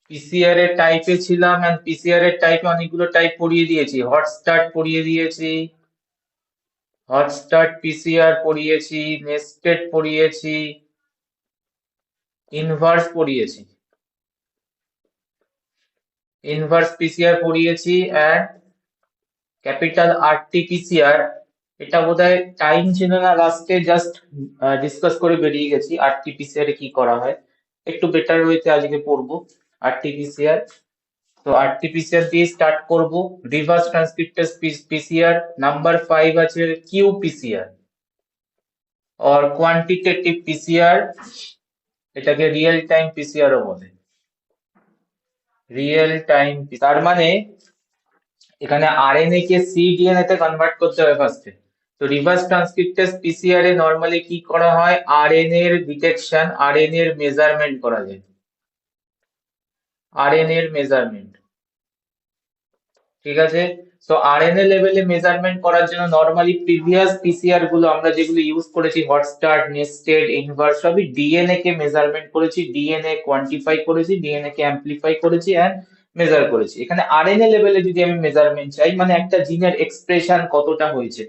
PCR এর টাইপে ছিলাম, এন্ড পিসিআর এর টাইপে অনেকগুলো টাইপ পড়িয়ে দিয়েছি। হটস্টার্ট পড়িয়ে দিয়েছি, হটস্টার্ট পিসিআর পড়িয়েছি, নেস্টেড পড়িয়েছি, ইনভার্স পড়িয়েছি, ইনভার্স পিসিআর পড়িয়েছি, এন্ড ক্যাপিটাল আরটিপিসিআর। এটা বোধহয় টাইম ছিল না, লাস্টে জাস্ট ডিসকাস করে বেরিয়ে গেছি আরটিপিসিআর এ কি করা হয়। একটু বেটার ওয়েতে আজকে পড়বো আরটিপিসিআর। তো আরটিপিসিআর দিয়ে স্টার্ট করব। Reverse transcriptase PCR. নাম্বার 5 আছে কিউপিসিআর অর কোয়ান্টিটেটিভ পিসিআর, এটাকে রিয়েল টাইম পিসিআর ও বলে। রিয়েল টাইম, তার মানে এখানে আরএনএ কে সিডিএনএ তে কনভার্ট করতে হবে ফার্স্টে। তো রিভার্স ট্রান্সক্রিপ্টেজ পিসিআর এ নরমালি কি করা হয়, আরএনএ এর ডিটেকশন, আরএনএ এর মেজারমেন্ট করা যায়। আরএনএ এর মেজারমেন্ট, ঠিক আছে। তো আরএনএ লেভেলে মেজারমেন্ট করার জন্য নরমালি প্রিভিয়াস পিসিআর গুলো আমরা যেগুলো ইউজ করেছি, হটস্টার, নেস্টেড, ইনভার্স, সবই ডিএনএ কে মেজারমেন্ট করেছি, ডিএনএ কোয়ান্টিফাই করেছি, ডিএনএ কে অ্যাম্প্লিফাই করেছি এন্ড মেজার করেছি। এখানে আরএনএ লেভেলে যদি আমি মেজারমেন্ট চাই, মানে একটা জিনের এক্সপ্রেশন কতটা হয়েছে,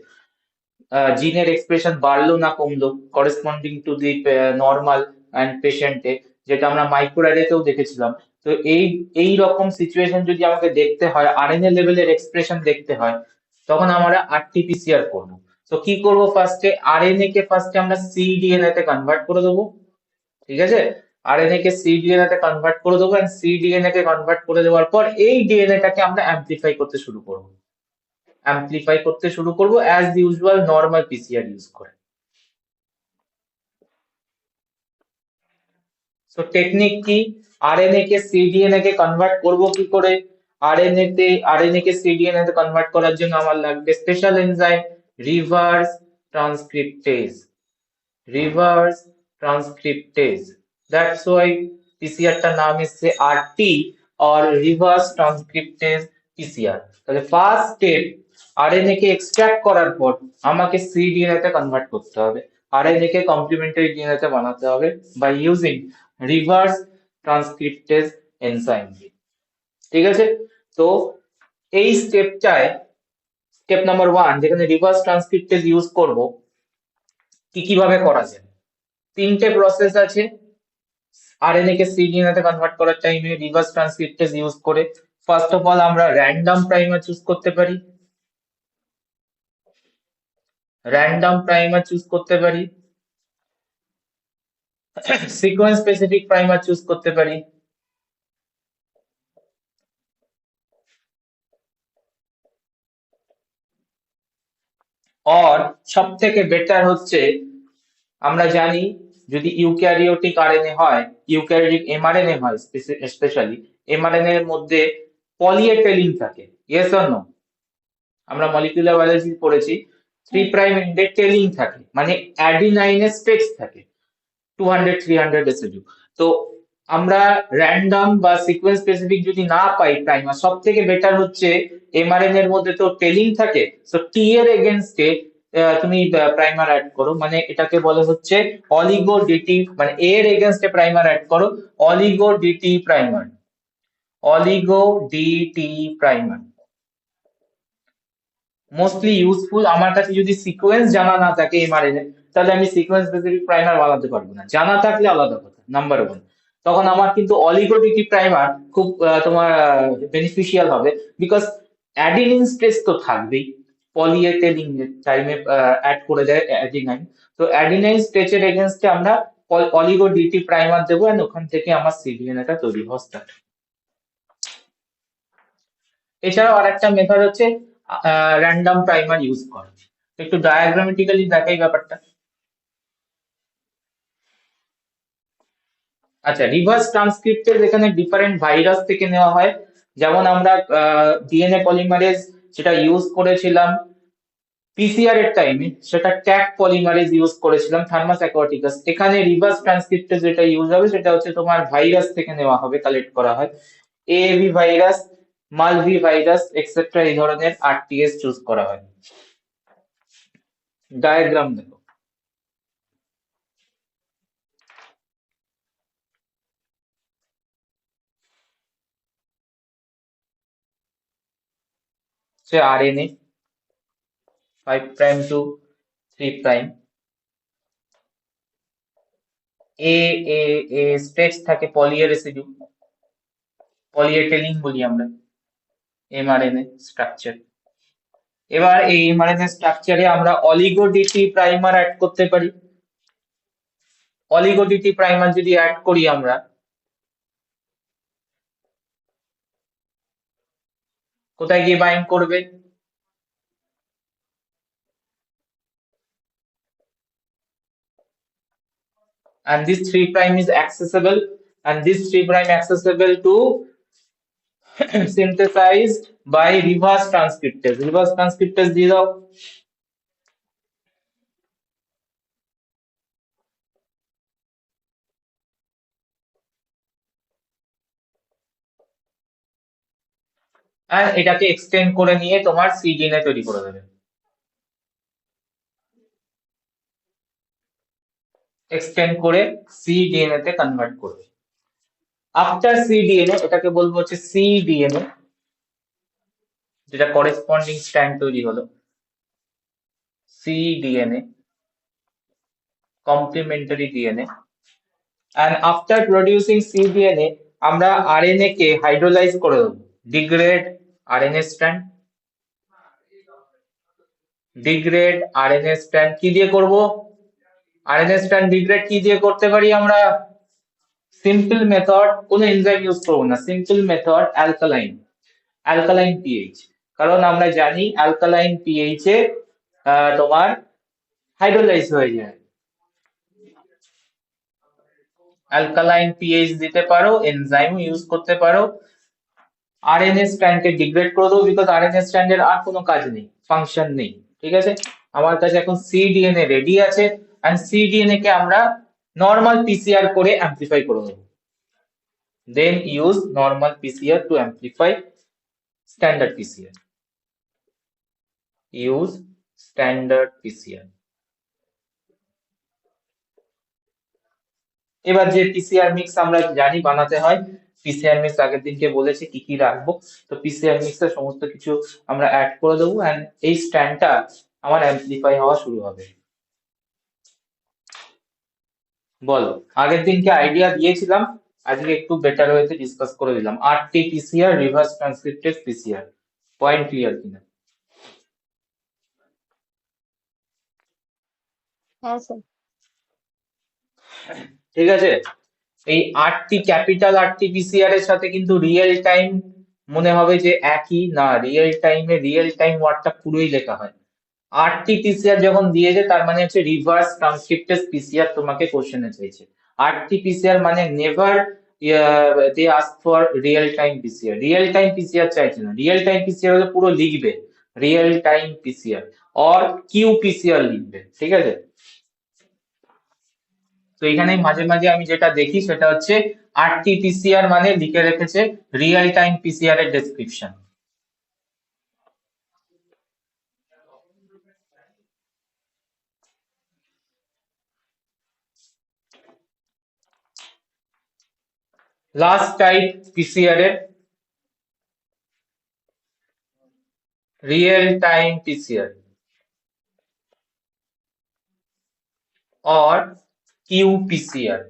জিনের এক্সপ্রেশন বাড়লো না কমলো corresponding to the normal and পেশেন্টে, যেটা আমরা মাইক্রোঅ্যারেতেও দেখেছিলাম। তো এই রকম সিচুয়েশন যদি আমাকে দেখতে হয়, আরএনএ লেভেলের এক্সপ্রেশন দেখতে হয়, তখন আমরা আরটিপিসিআর করবো। তো কি করব, ফার্স্টে আরএনএ কে ফার্স্টে আমরা সিডিএনএ তে কনভার্ট করে দেবো, ঠিক আছে। আরএনএ কে সিডিএনএ তে কনভার্ট করে দেবো, এন্ড সিডিএনএ কে কনভার্ট করে দেওয়ার পর এই ডিএনএ টাকে আমরা অ্যাম্প্লিফাই করতে শুরু করবো। অ্যাম্প্লিফাই করতে শুরু করবো as usual normal PCR use করে। সো টেকনিক কি, আরএনএ কে সিডিএনএ কে কনভার্ট করব কি করে? আরএনএ কে সিডিএনএ তে কনভার্ট করার জন্য আমার লাগবে special enzyme reverse transcriptase. Reverse transcriptase, that's why PCR টার নাম এসছে আরটি আর রিভার্স ট্রান্সক্রিপ্টেজ পিসিআর। তাহলে ফার্স্ট স্টেপ, আরএনএ কে এক্সট্রাক্ট করার পর আমাকে সিডিএনএ তে কনভার্ট করতে হবে, আরএনএ কে কমপ্লিমেন্টারি ডিএনএ তে বানাতে হবে by using reverse transcriptase enzyme, ঠিক আছে। তো এই স্টেপটায়, স্টেপ নাম্বার 1 যেখানে রিভার্স ট্রান্সক্রিপ্টেজ ইউজ করব, কি কিভাবে করা যায়? তিনটে প্রসেস আছে আরএনএ কে সিডিএনএ তে কনভার্ট করার টাইমে রিভার্স ট্রান্সক্রিপ্টেজ ইউজ করে। ফার্স্ট অফ অল আমরা র্যান্ডম প্রাইমার চুজ করতে পারি, র্যান্ডম প্রাইমার চুজ করতে পারি, সিকোয়েন্স স্পেসিফিক প্রাইমার চুজ করতে পারি, আর সব থেকে বেটার হচ্ছে, আমরা জানি যদি ইউক্যারিওটিক আরএনএ হয়, ইউক্যারিওটিক এমআরএনএ হয়, স্পেশালি এমআরএনএ এর মধ্যে পলি এ টেলিন থাকে, ইয়েস অর নো? আমরা মলিকুলার বায়োলজি পড়েছি, 3' এন্ডে টেলিন থাকে, মানে অ্যাডিনাইনের স্ট্রেচ থাকে 200-300 রেসিডিউ। তো আমরা র্যান্ডম বা সিকোয়েন্স স্পেসিফিক যদি না পাই প্রাইমার, সব থেকে বেটার হচ্ছে এমআরএনএ এর মধ্যে তো টেলিং থাকে, সো টি এর এগেনস্টে তুমি প্রাইমার অ্যাড করো, মানে এটাকে বলে হচ্ছে অলিগো ডিটি, মানে এ এর এগেনস্টে প্রাইমার অ্যাড করো, oligo dT primer, oligo dT primer mostly useful. আমার কাছে যদি সিকোয়েন্স জানা না থাকে এমআরএনএ, তাহলে আমি সিকোয়েন্স স্পেসিফিক প্রাইমার বানাতে পারবো না, জানা থাকলে আলাদা কথা, নাম্বার 1। তখন আমার কিন্তু অলিগোডিটি প্রাইমার খুব তোমার বেনিফিশিয়াল হবে, বিকজ অ্যাডিনিন স্ট্রেস তো থাকবেই, পলিএটেলিন টাইমে অ্যাড করে দেয় অ্যাডিনাইন। তো অ্যাডিনাইন স্ট্রেচের এগেনস্টে আমরা অলিগোডিটি প্রাইমার দেবো, এন্ড ওখান থেকে আমার সিডিএনএটা তৈরি হওয়া স্টার্ট। এছাড়াও আরেকটা মেথড হচ্ছে র্যান্ডম প্রাইমার ইউজ করা। একটু ডায়াগ্রামেটিক্যালি দেখাই ব্যাপারটা। আচ্ছা, রিভার্স ট্রান্সক্রিপ্টেজ এখানে ডিফারেন্ট ভাইরাস থেকে নেওয়া হয়। যেমন আমরা ডিএনএ পলিমারেজ যেটা ইউজ করেছিলাম পিসিআর এর টাইমে, সেটা ট্যাগ পলিমারেজ ইউজ করেছিলাম থার্মাস অ্যাকোয়াটিকাস। এখানে রিভার্স ট্রান্সক্রিপ্টেজ যেটা ইউজ হবে সেটা হচ্ছে তোমার ভাইরাস থেকে নেওয়া হবে, কালেক্ট করা হয় এএভি ভাইরাস, মালভি ভাইরাস এক্সেট্রা, এই ধরনের আরটিএস চুজ করা হয়। ডায়াগ্রাম দেখো। হচ্ছে RNA 5 prime to 3 prime. A A A stretch থাকে পলি এ রেসিডিউ, পলিএটেলিন বলি আমরা এমআরএনএ স্ট্রাকচার। এবার এই এমআরএনএ স্ট্রাকচারে আমরা অলিগো-ডিটি প্রাইমার অ্যাড করতে পারি। অলিগো-ডিটি প্রাইমার যদি অ্যাড করি আমরা, কোথায় গিয়ে বাইন্ড করবে? And this 3 prime is accessible, and this 3 prime accessible to synthesized by reverse transcriptase. Reverse transcriptase দিয়ে দাও। আর এটাকে এক্সটেন্ড করে নিয়ে তোমার সিডিএনএ তৈরি করে দেবে। এক্সটেন্ড করে সিডিএনএ তে কনভার্ট করবে। আফটার সিডিএনএ এটাকে বলবো হচ্ছে সিডিএনএ, যেটা করেসপন্ডিং স্ট্র্যান্ড তৈরি হলো cDNA, complementary DNA. and after producing cDNA আমরা আরএনএ কে হাইড্রোলাইজ করে দেবো, degrade RNA strand. Degrade RNA strand কি দিয়ে করব? আরএনএ স্ট্র্যান্ড ডিগ্রেড কি দিয়ে করতে পারি আমরা? সিম্পল মেথড, কোনো এনজাইম ইউজ করবো না, simple method alkaline, alkaline pH. কারণ আমরা জানি অ্যালকালাইন পিএইচ এ তোমার হাইড্রোলাইজ হয়ে যায়। অ্যালকালাইন পিএইচ দিতে পারো, এনজাইম ইউজ করতে পারো। আরএনএ স্ট্র্যান্ডকে ডিগ্রেড করে দেবো, বিকজ আরএনএ স্ট্র্যান্ডের আর কোনো কাজ নেই, ফাংশন নেই। ঠিক আছে, আমার কাছে এখন সিডিএনএ রেডি আছে, এন্ড সিডিএনএ কে আমরা নর্মাল পিসিআর করে অ্যামপ্লিফাই করে দেবো। Then use normal PCR to amplify standard PCR. Use standard PCR. এবার যে পিসিআর মিক্স আমরা জানি বানাতে হয়, পিসিআর মিক্স আগের দিনকে বলেছি কি কি রাখবো, তো পিসিআর মিক্সের সমস্ত কিছু আমরা অ্যাড করে দেবো, এন্ড এই স্ট্যান্ডটা আমার অ্যামপ্লিফাই হওয়া শুরু হবে। বলো, আগের দিনকে আইডিয়া দিয়েছিলাম, আজকে একটু বেটার ওয়েতে ডিসকাস করে দিলাম। RT PCR, reverse transcripted PCR, point clear কিনা? হ্যাঁ স্যার। ঠিক আছে, এই আরটি ক্যাপিটাল আরটি পিসিআর এর সাথে কিন্তু রিয়েল টাইম মনে হবে যে একই না, রিয়েল টাইমে রিয়েল টাইম ওয়ার্ডটা পুরোই লেখা হয়। আরটি পিসিআর যখন দিয়েছে তার মানে হচ্ছে রিভার্স ট্রান্সক্রিপ্টেড পিসিআর তোমাকে কোশ্চেনে চাইছে। আরটি পিসিআর মানে never they ask for real time PCR, real time PCR চাইছে না। রিয়েল টাইম পিসিআর হলে পুরো লিখবে real time PCR, or Q PCR লিখবে। ঠিক আছে, তো এখানে মাঝে মাঝে আমি যেটা দেখি সেটা হচ্ছে আরটি পিসিআর মানে লিখে রেখেছে রিয়েল টাইম পিসিআর এর ডেসক্রিপশন। লাস্ট টাইপ পিসিআর এর real time PCR or QPCR,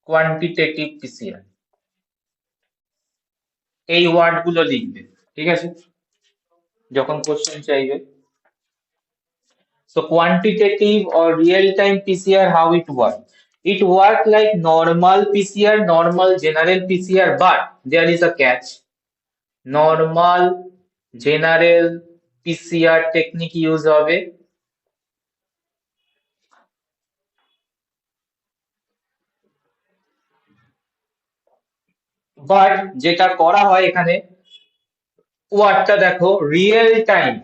quantitative PCR. এই ওয়ার্ড গুলো লিখবে, ঠিক আছে, যখন কোশ্চেন চাইবে। So quantitative or real time PCR, how it work? It work like normal PCR, normal general PCR, but there is a catch. Normal general PCR technique use হবে, but যেটা করা হয় এখানে, ওয়ার্ডটা দেখো রিয়েল টাইম,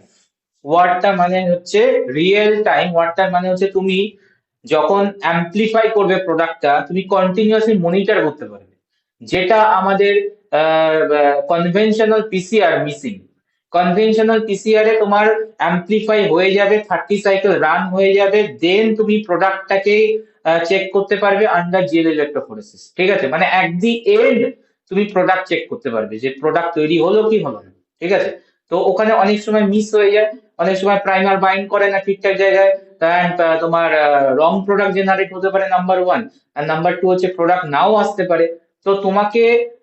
ওয়ার্ডটা মানে হচ্ছে রিয়েল টাইম, ওয়ার্ডটার মানে হচ্ছে তুমি যখন অ্যামপ্লিফাই করবে প্রোডাক্টটা তুমি কন্টিনিউয়াসলি মনিটর করতে পারবে, যেটা আমাদের conventional PCR missing. Conventional PCR এ তোমার অ্যামপ্লিফাই হয়ে যাবে, 30 সাইকেল রান হয়ে যাবে, দেন তুমি প্রোডাক্টটাকে চেক করতে পারবে আন্ডার জিএল ইলেকট্রোফোরেসিস। ঠিক আছে, মানে অ্যাট দি এন্ড তুমি প্রোডাক্ট চেক করতে পারবে যে প্রোডাক্ট তৈরি হলো কি হলো না। ঠিক আছে, তো ওখানে অনেক সময় মিস হয়ে যায়, অনেক সময় প্রাইমার বাইন্ড করে না ঠিকঠাক জায়গায়, and তোমার রং প্রোডাক্ট জেনারেট হতে পারে নাম্বার ওয়ান, আর নাম্বার টু হচ্ছে প্রোডাক্ট নাও আসতে পারে। তো তোমাকে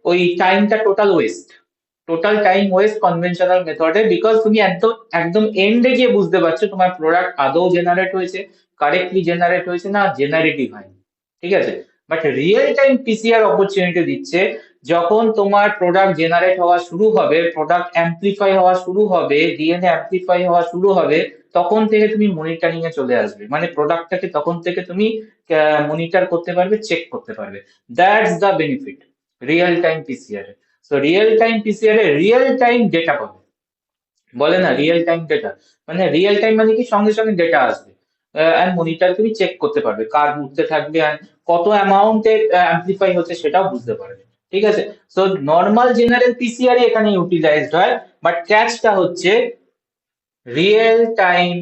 ওই টাইমটা টোটাল টাইম ওয়েস্ট কনভেনশনাল মেথডে, বিকজ তুমি একদম একদম এন্ডে গিয়ে বুঝতে পারছো তোমার প্রোডাক্ট আদৌ জেনারেট হয়েছে, কারেক্টলি জেনারেট হয়েছে না জেনারেটিভ হয়নি, ঠিক আছে। But real time PCR opportunity দিচ্ছে, যখন তোমার প্রোডাক্ট জেনারেট হওয়া শুরু হবে, প্রোডাক্ট অ্যাম্প্লিফাই হওয়া শুরু হবে, ডিএনএ অ্যাম্প্লিফাই হওয়া শুরু হবে, তখন থেকে তুমি মনিটরিং এ চলে আসবে, মানে প্রোডাক্টটাকে তখন থেকে তুমি মনিটর করতে পারবে, চেক করতে পারবে। That's the benefit real time PCR A. So real time PCR A real time data পাবে, বলে না রিয়েল টাইম ডেটা, মানে রিয়েল টাইম মানে কি সঙ্গে সঙ্গে ডেটা আসবে, এন্ড মনিটর তুমি চেক করতে পারবে কার উঠতে থাকবে and কত অ্যামাউন্টে অ্যাম্প্লিফাই হচ্ছে সেটাও বুঝতে পারবে, ঠিক আছে। সো নর্মাল জেনারেল পিসিআর এখানে ইউটিলাইজড হয়, বাট ক্যাচটা হচ্ছে real time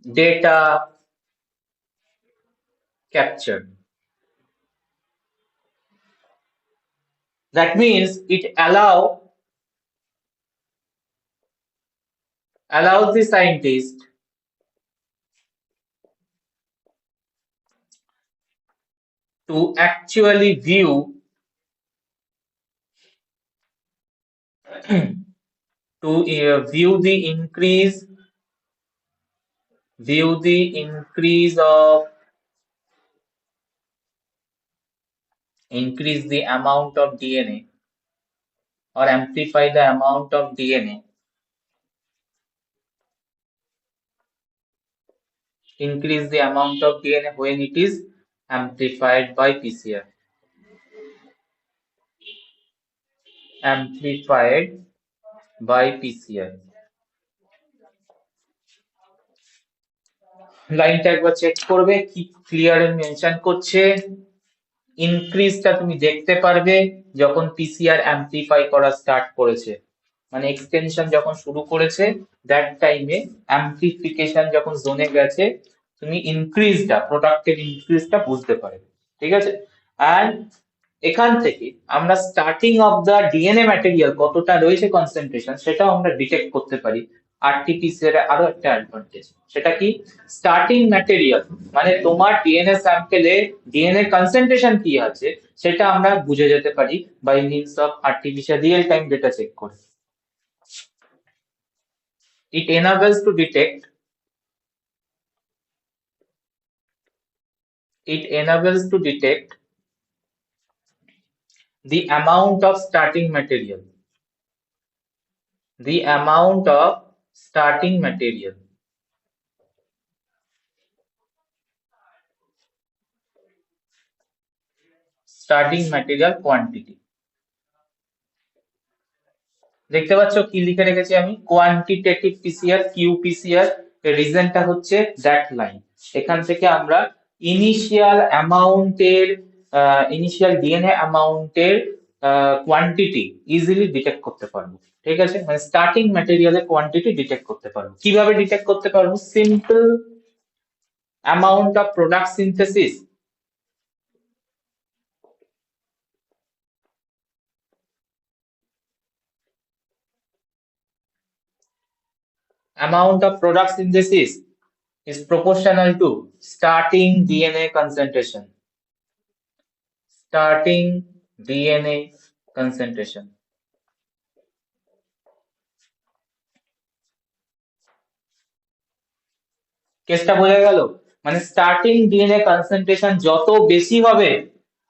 data capture. That means it allows the scientist to actually view the increase the amount of DNA, or amplify the amount of DNA, increase the amount of DNA when it is amplified by PCR. Amplified by PCR. লাইনটা একবার check করবে কি clear mention করছে। ইনক্রিজটা তুমি দেখতে পারবে যখন PCR amplify করা স্টার্ট করেছে, মানে এক্সটেনশন যখন শুরু করেছে, দ্যাট টাইমে অ্যাম্প্লিফিকেশন যখন জোনে গেছে, তুমি ইনক্রিজটা, প্রোডাক্টের ইনক্রিজটা বুঝতে পারবে, ঠিক আছে। অ্যান্ড এখান থেকে আমরা starting of the DNA material কতটা রয়েছে কনসেন্ট্রেশন, সেটাও আমরা ডিটেক্ট করতে পারি। আরটিপিসিআর এর আরো একটা অ্যাডভান্টেজ, সেটা কি, স্টার্টিং ম্যাটেরিয়াল মানে তোমার ডিএনএ স্যাম্পেলে ডিএনএ কনসেন্ট্রেশন কি আছে সেটা আমরা বুঝে যেতে পারি by means of RT PCR real time data check করে। It enables to detect the amount of starting material, starting material quantity। দেখতে পাচ্ছ কি লিখে রেখেছি আমি, কোয়ান্টিটেটিভ পিসিআর, কিউপিসিআর, এর রিজনটা হচ্ছে দ্যাট লাইন। এখান থেকে আমরা ইনিশিয়াল ডিএনএ অ্যামাউন্টের কোয়ান্টিটি ইজিলি ডিটেক্ট করতে পারবো, ঠিক আছে, মানে স্টার্টিং ম্যাটেরিয়ালের কোয়ান্টিটি ডিটেক্ট করতে পারবো। কিভাবে ডিটেক্ট করতে পারবো, simple amount of product synthesis, is proportional to starting DNA concentration. কেসটা বোঝা গেল, মানে স্টার্টিং ডিএনএ কনসেন্ট্রেশন যত বেশি হবে,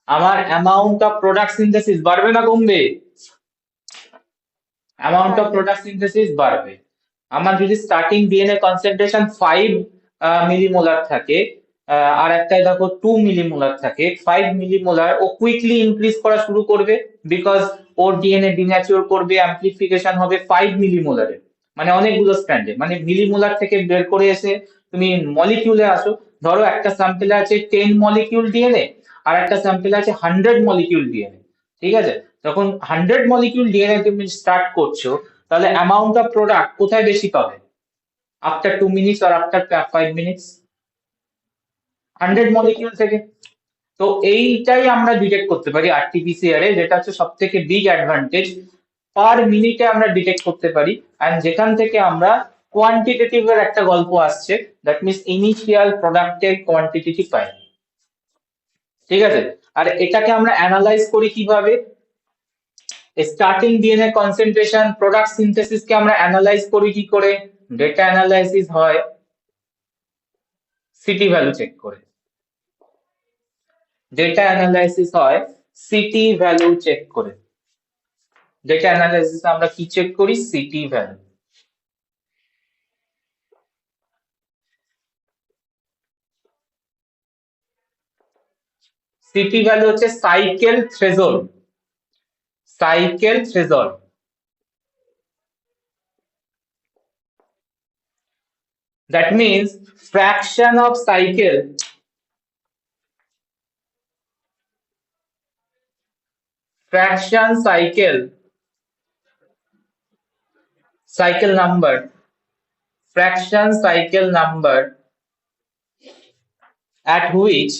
আমার অ্যামাউন্ট অফ প্রোডাক্ট সিনথেসিস বাড়বে না কমবে, অ্যামাউন্ট অফ প্রোডাক্ট সিনথেসিস বাড়বে। আমার যদি স্টার্টিং ডিএনএ কনসেন্ট্রেশন 5 মিলিমোলার থাকে, আর একটাই দেখো 2 মিলিমোলার থাকে, 5 মিলিমোলার ও কুইকলি ইনক্রিজ করা শুরু করবে, বিকজ ওর ডিএনএ ডিন্যাচুর করবে, অ্যাম্প্লিফিকেশন হবে 5 মিলিমোলারে, মানে অনেকগুলো স্ট্র্যান্ডে, মানে মিলিমোলার থেকে বের করে এসে তুমি মলিকিউলে আসো। ধরো একটা স্যাম্পেলে আছে 10 মলিকিউল ডিএনএ, আর একটা স্যাম্পেলে আছে 100 মলিকিউল ডিএনএ, ঠিক আছে। যখন 100 মলিকিউল ডিএনএ তুমি স্টার্ট করছো, তাহলে অ্যামাউন্ট অফ প্রোডাক্ট কোথায় বেশি পাবে, আফটার 2 মিনিটস আর আফটার 5 মিনিটস, 100 মলিকিউল থেকে। তো এইটাই আমরা ডিটেক্ট করতে পারি আরটিপিসিআর এ, যেটা হচ্ছে সব থেকে বিগ অ্যাডভান্টেজ। পার মিনিটে আমরা ডিটেক্ট করতে পারি, এন্ড যেখান থেকে আমরা কোয়ান্টিটেটিভ এর একটা গল্প আসছে, দ্যাট মিনস ইনিশিয়াল প্রোডাক্টের কোয়ান্টিটি পাই। ঠিক আছে, আর এটাকে আমরা অ্যানালাইজ করি কিভাবে? Starting DNA concentration, product synthesis কে আমরা অ্যানালাইজ করি কি করে? ডেটা অ্যানালাইসিস হয় সিটি ভ্যালু চেক করে। ডেটা অ্যানালাইসিস হয় সিটি ভ্যালু চেক করে। ডেটা অ্যানালাইসিস আমরা কি চেক করি? CT value. সিটি ভ্যালু হচ্ছে cycle threshold. Cycle threshold, that means fraction of cycle, fraction cycle number, fraction cycle number at which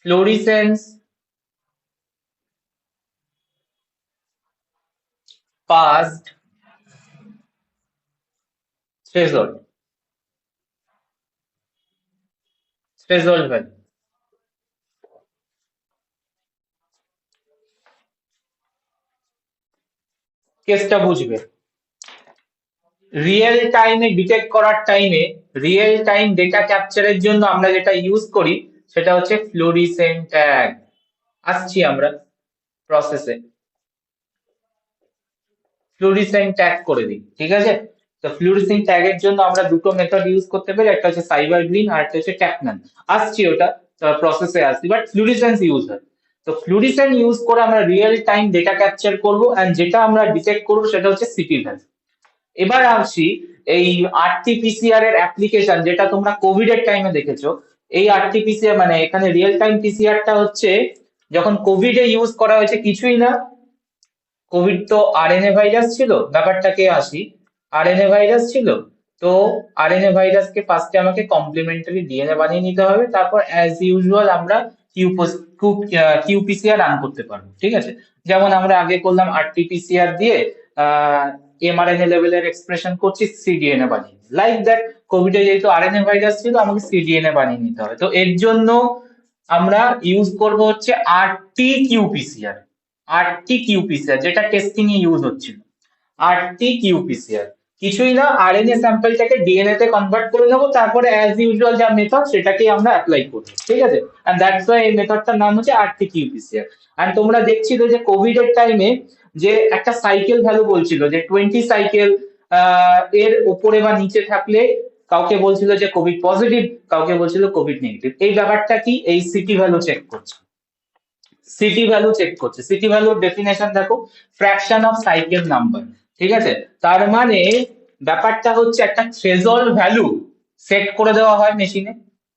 fluorescence passed threshold, threshold value। কেসটা বুঝবে। Real টাইমে detect করার টাইমে, real time data ক্যাপচারের জন্য আমরা যেটা use করি সেটা হচ্ছে ফ্লুorescent ট্যাগ। আসছি আমরা প্রসেসে, ফ্লুorescent ট্যাগ করে দিই। ঠিক আছে, তো ফ্লুorescent ট্যাগের জন্য আমরা দুটো মেথড ইউজ করতে পারি, একটা হচ্ছে সাইবার গ্লিন আর একটা হচ্ছে ট্যাকনান। আসছি ওটা প্রসেসে আসছি, বাট ফ্লুorescent ইউজ হয়। তো ফ্লুorescent ইউজ করে আমরা রিয়েল টাইম ডেটা ক্যাপচার করব, এন্ড যেটা আমরা ডিটেক্ট করবো সেটা হচ্ছে সিটি ভ্যালু। এবার আসছি এই আরটিপিসিআর এর অ্যাপ্লিকেশন, যেটা তোমরা কোভিড এর টাইমে দেখেছো। এই আরটিপিসিআর মানে এখানে রিয়েল টাইম পিসিআরটা হচ্ছে যখন কোভিড এ ইউজ করা হয়েছে, কিছুই না, কোভিড তো আরএনএ ভাইরাস ছিল, ব্যাপারটাকে আসি। আরএনএ ভাইরাস ছিল, তো আরএনএ ভাইরাসকে ফার্স্টে আমাকে কমপ্লিমেন্টারি ডিএনএ বানিয়ে নিতে হবে, তারপর অ্যাজ ইউজুয়াল আমরা কিউপিসিআর রান করতে পারবো। ঠিক আছে, যেমন আমরা আগে করলাম আরটিপিসিআর দিয়ে এমআরএনএ লেভেলের এক্সপ্রেশন করছি সিডিএনএ বানিয়ে, লাইক দ্যাট কোভিডে যেহেতু আরএনএ ভাইরাস ছিল আমাকে সিডিএনএ বানিয়ে নিতে হবে। তো এর জন্য আমরা ইউজ করব হচ্ছে আরটি কিউপিসিআর। আরটি কিউপিসিআর যেটা টেস্টিং এ ইউজ হচ্ছিল, আরটি কিউপিসিআর কিছুই না, আরএনএ স্যাম্পলটাকে ডিএনএ তে কনভার্ট করে নেবো, তারপরে অ্যাজ ইউজুয়াল যা মেথড সেটাকে আমরা অ্যাপ্লাই করবো। ঠিক আছে, এন্ড দ্যাটস ওয়াই এই মেথডটার নাম হচ্ছে আরটি কিউপিসিআর। এন্ড তোমরা দেখছিলে যে কোভিড এর টাইমে যে একটা সাইকেল ভ্যালু বলছিল যে 20 সাইকেল এর উপরে বা নিচে থাকলে কাউকে বলছিল যে কোভিড পজিটিভ, কাউকে বলছিল কোভিড নেগেটিভ। এই ব্যাপারটা কি? এই সিটি ভ্যালু চেক করছে, সিটি ভ্যালু চেক করছে। সিটি ভ্যালুর ডেফিনেশন দেখো, ফ্র্যাকশন অফ সাইকেল নাম্বার। ঠিক আছে, তার মানে ব্যাপারটা হচ্ছে একটা থ্রেশহোল্ড ভ্যালু সেট করে দেওয়া হয় মেশিনে।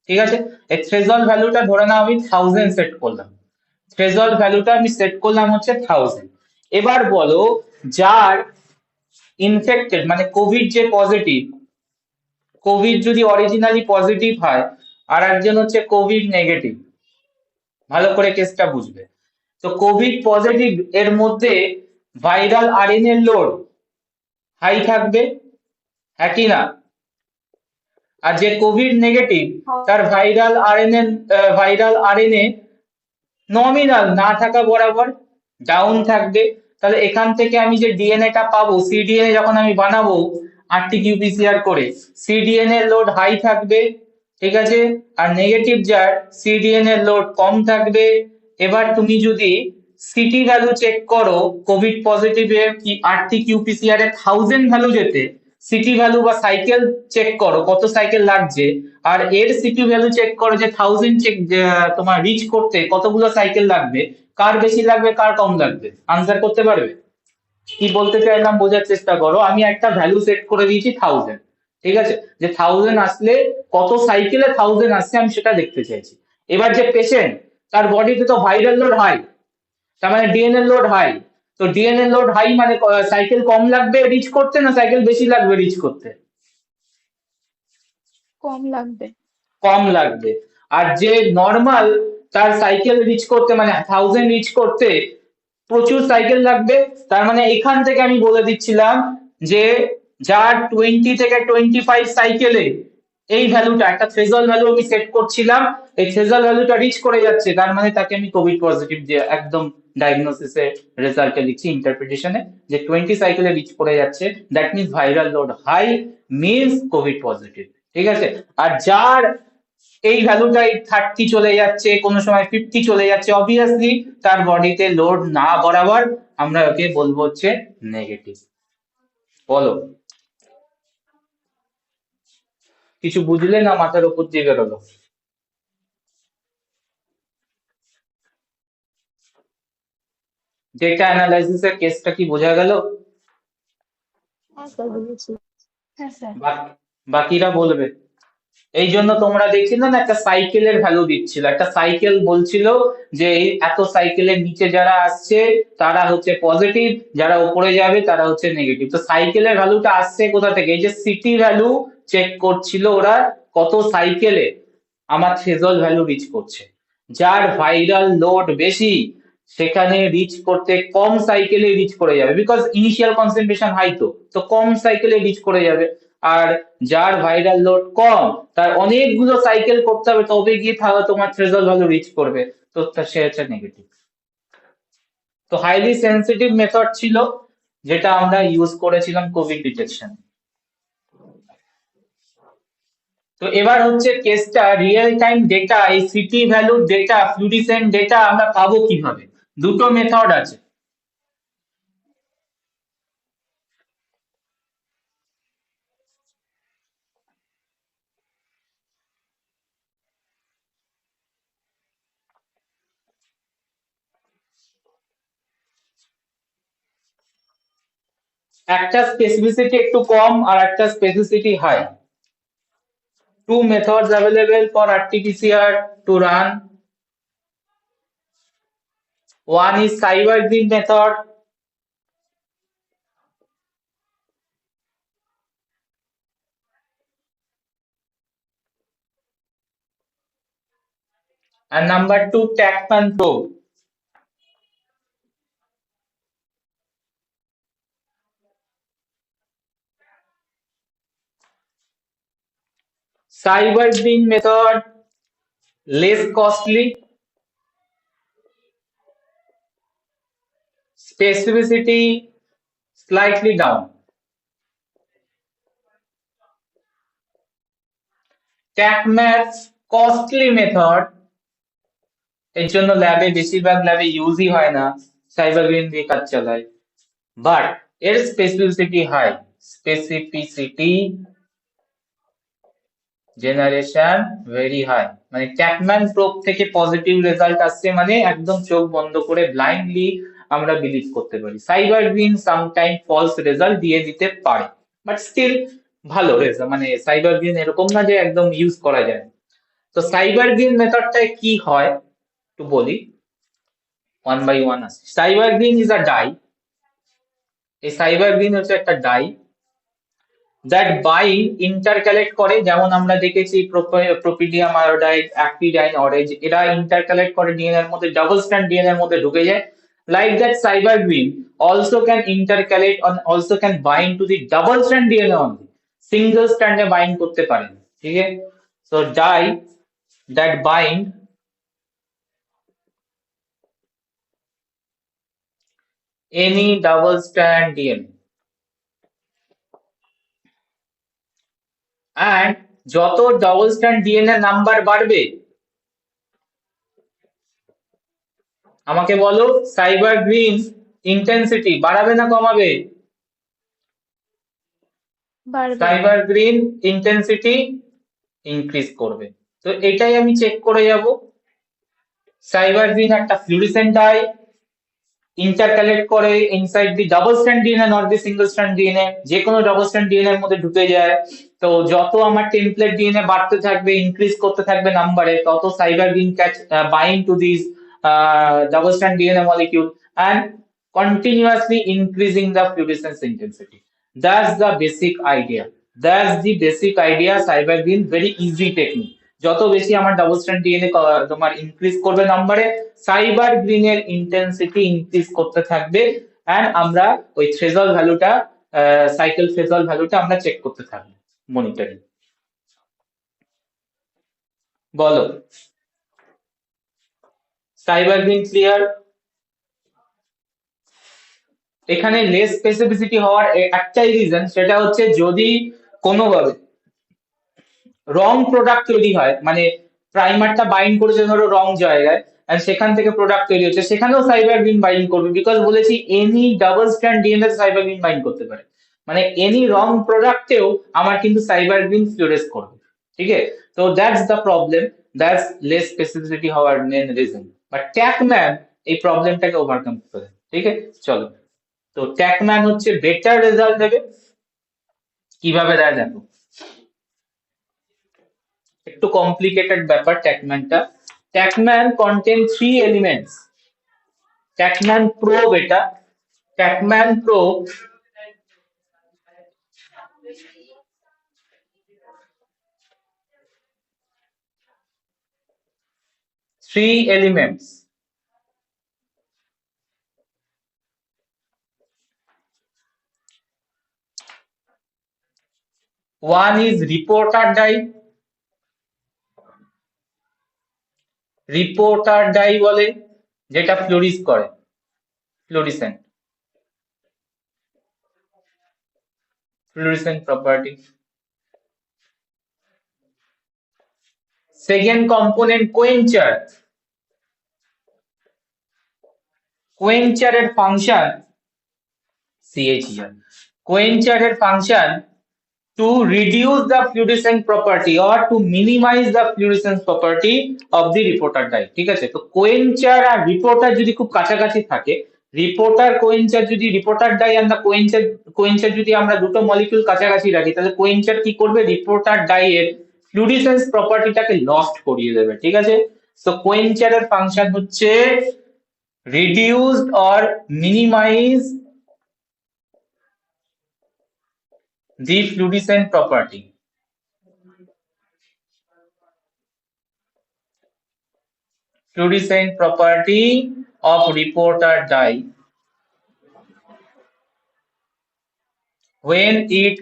ঠিক আছে, এই থ্রেশহোল্ড ভ্যালুটা ধরে নাও আমি 1000 সেট করলাম, থ্রেশহোল্ড ভ্যালুটা আমি সেট করলাম হচ্ছে 1000। এবার বলো, যার ইনফেক্টেড মানে কোভিড যে পজিটিভ, কোভিড যদি অরিজিনালি পজিটিভ হয়, আর একজন হচ্ছে কোভিড নেগেটিভ, ভালো করে কেসটা বুঝবে। তো কোভিড পজিটিভ এর মধ্যে ভাইরাল আরএনএ লোড হাই থাকবে, হ্যাঁ কি না? আর যে কোভিড নেগেটিভ তার ভাইরাল আরএনএ নমিনাল না থাকা বরাবর ডাউন থাকবে। তাহলে এখান থেকে আমি যে ডিএনএ টা পাবো, সিডিএনএ যখন আমি বানাবো আরটিকিউপিসিআর করে, সিডিএনএ লোড হাই থাকবে। ঠিক আছে, আর নেগেটিভ যার সিডিএনএ লোড কম থাকবে। এবার তুমি যদি সিটি ভ্যালু চেক করো কোভিড পজিটিভ এর কি আরটিকিউপিসিআর এর 1000 ভ্যালু যেতে, সিটি ভ্যালু বা সাইকেল চেক করো কত সাইকেল লাগছে, আর এর সিটি ভ্যালু চেক করো যে 1000 চেক তোমার রিচ করতে কতগুলো সাইকেল লাগবে, কার বেশি লাগবে কার কম লাগবে, আনসার করতে পারবে? কি বলতে চাইলাম বোঝার চেষ্টা করো। আমি একটা ভ্যালু সেট করে দিয়েছি 1000, ঠিক আছে, যে 1000 আসলে কত সাইকেলে 1000 আসছে আমি সেটা দেখতে চাইছি। এবার যে পেশেন্ট, তার বডিতে তো ভাইরাল লোড হাই, তার মানে ডিএনএ লোড হাই। তো ডিএনএ লোড হাই মানে সাইকেল কম লাগবে রিচ করতে না সাইকেল বেশি লাগবে রিচ করতে? কম লাগবে। কম লাগবে। আর যে নর্মাল তার সাইকেল রিচ করতে মানে 1000 রিচ করতে প্রচুর সাইকেল লাগবে। তার মানে এখান থেকে আমি বলে দিচ্ছিলাম যে যার 20 থেকে 25 সাইকেলে এই ভ্যালুটা একটা থ্রেশহোল্ড ভ্যালু আমি সেট করছিলাম, এই থ্রেশহোল্ড ভ্যালুটা রিচ করে যাচ্ছে, তার মানে তাকে আমি কোভিড পজিটিভ যে একদম ডায়াগনোসিসে রেজাল্টে লিখছি ইন্টারপ্রিটেশনে যে 20 সাইকেলে রিচ করে যাচ্ছে, that means viral load high, means COVID positive. ঠিক আছে। আর যার এই ভ্যালুটাই 30 চলে যাচ্ছে, কোনো সময় 50 চলে যাচ্ছে, অবভিয়াসলি তার বডিতে লোড না বরাবর আমরা ওকে বলবো হচ্ছে নেগেটিভ। বলো কিছু বুঝলে না মাথার উপর দিয়ে বেরোলো? ডেটা অ্যানালাইসিসের কেসটা কি বোঝা গেল? হ্যাঁ স্যার বুঝেছি। হ্যাঁ স্যার। বাকিরা বলবে। এই জন্য তোমরা দেখছিলে না একটা সাইকেলের ভ্যালু দিচ্ছিল, একটা সাইকেল বলছিল যে এই এত সাইকেলের নিচে যারা আসছে তারা হচ্ছে পজিটিভ, যারা উপরে যাবে তারা হচ্ছে নেগেটিভ। তো সাইকেলের ভ্যালুটা আসছে কোথা থেকে? এই যে সিটি ভ্যালু চেক করছিল ওরা, কত সাইকেলে আমার থ্রেশহোল্ড ভ্যালু রিচ করছে। যার ভাইরাল লোড বেশি সেখানে রিচ করতে কম সাইকেলে রিচ করে যাবে, বিকজ ইনিশিয়াল কনসেন্ট্রেশন হাই, তো কম সাইকেলে রিচ করে যাবে। আর যার ভাইরাল লোড কম তার অনেকগুলো সাইকেল করতে হবে তবে গিয়ে তাহলে তোমার থ্রেশহোল্ড ভ্যালু রিচ করবে, তো সে হচ্ছে নেগেটিভ। তো হাইলি সেন্সিটিভ মেথড ছিল যেটা আমরা ইউজ করেছিলাম কোভিড ডিটেকশন। তো এবার হচ্ছে কেসটা রিয়েল টাইম ডেটা, এই সিটি ভ্যালু ডেটা, ফ্লুরিসেন্ট ডেটা আমরা পাবো কিভাবে? দুটো মেথড আছে। একটা স্পেসিফিসিটি একটু কম আর একটা specificity high. Two methods available for RT-PCR to run. One is cyber-green method, and number two, Tacman probe. Cyber-green method less costly, specificity slightly down. TACMATS costly method, এর জন্য ল্যাবে বেশিরভাগ ল্যাবে ইউজই হয় না, সাইবারগ্রিন দিয়ে কাজ চালায়, বাট এর specificity high, specificity generation very high. মানে ট্যাকম্যান প্রোব থেকে পজিটিভ রেজাল্ট আসছে মানে একদম চোখ বন্ধ করে ব্লাইন্ডলি আমরা বিলিভ করতে পারি। SYBR green sometime false result দিয়ে দিতে পারে, বাট স্টিল ভালো রেজাল্ট, মানে সাইবার গ্রিন এরকম না যে একদম ইউজ করা যায়। তো সাইবার গ্রিন মেথডটায় কি হয় একটু বলি, ওয়ান বাই ওয়ান আছে। Cyber green is a die, এই সাইবার গ্রিন হচ্ছে একটা ডাই দ্যাট বাইন্ড ইন্টারকালেক্ট করে, যেমন আমরা দেখেছি প্রোপিডিয়াম আয়োডাইড, অ্যাক্টিডাইন, অরেঞ্জ, এরা ইন্টারকালেক্ট করে ডিএনএ এর মধ্যে, ডাবল স্ট্র্যান্ড ডিএনএ এর মধ্যে ঢুকে যায়। Like that cyber green also can intercalate and also can bind to the double strand DNA only, single strand A bind করতে পারে না। ঠিক আছে। So dye that bind any double strand DNA and যত ডাবল স্ট্র্যান্ড ডিএনএ নাম্বার বাড়বে, আমাকে বলো cyber green intensity বাড়াবে না কমাবে? সাইবার গ্রিন ইন্টেন্সিটি ইনক্রিজ করবে। তো এটাই আমি চেক করে যাব। সাইবার গ্রিন একটা ফ্লুরিসেন্ট ডাই, ইন্টারকালেক্ট করে inside the double strand DNA, not the single strand DNA, যে কোনো ডাবল স্ট্র্যান্ড ডিএনএ এর মধ্যে ঢুকে যায়। তো যত আমার টেমপ্লেট ডিএনএ বাড়তে থাকবে, ইনক্রিজ করতে থাকবে নাম্বারে, তত cyber green catch bind to this double strand DNA molecule and continuously increasing the fluorescence intensity. That's the basic idea. That's the basic idea. Cyber green very easy technique. যত বেশি আমার double strand DNA তোমার increase করবে নাম্বারে, cyber গ্রিনের intensity increase করতে থাকবে, and আমরা ওই থ্রেশহোল্ড ভ্যালুটা, সাইকেল থ্রেশহোল্ড ভ্যালুটা আমরা চেক করতে থাকবো মনিটরিং। বলো, সাইবার গ্রিন ক্লিয়ার? এখানে লেস স্পেসিফিসিটি হওয়ার একটাই রিজন, সেটা হচ্ছে যদি কোনোভাবে রং প্রোডাক্ট তৈরি হয়, মানে প্রাইমারটা বাইন্ড করেছে ধরো রং জায়গায়, আর সেখান থেকে প্রোডাক্ট তৈরি হচ্ছে, সেখানেও সাইবার গ্রিন বাইন্ড করবে, বিকজ বলেছি any double strand DNA cyber green bind করতে পারে, মানে এনি রং প্রোডাক্টেও আমার কিন্তু সাইবার গ্রিন ফ্লোরেস করবে। ঠিক আছে, তো that's the problem, that's less specificity হওয়ার মেন রিজন। বাট ট্যাকম্যান এই প্রবলেমটাকে ওভারকাম করে। ঠিক আছে, চলো, তো ট্যাকম্যান হচ্ছে বেটার রেজাল্ট দেবে। কিভাবে দেয় দেখো, একটু কমপ্লিকেটেড ব্যাপার ট্যাকম্যানটা। TaqMan contain 3 elements. TaqMan probe, এটা TaqMan probe 3 elements. One is reporter dye. Reporter dye বলে যেটা ফ্লোরিস করে, fluorescent, fluorescent property. Second component quencher. কোয়েঞ্চারের ফাংশন CHER, কোয়েঞ্চারের function to reduce the fluorescent property or to minimize the fluorescence property of the reporter dye। ঠিক আছে, তো কোয়েঞ্চার আর reporter যদি খুব কাছাকাছি থাকে, রিপোর্টার কোয়েঞ্চার যদি, রিপোর্টার ডাই আর কোয়েঞ্চার যদি আমরা দুটো মলিকিউল কাছাকাছি রাখি, তাহলে কোয়েঞ্চার কি করবে, রিপোর্টার ডাই এর ফ্লুরিসেন্স প্রপার্টিটাকে লস্ট করিয়ে দেবে। ঠিক আছে, তো কোয়েঞ্চারের ফাংশন হচ্ছে reduced or minimise the fluorescent property. Fluorescent property of reporter dye when it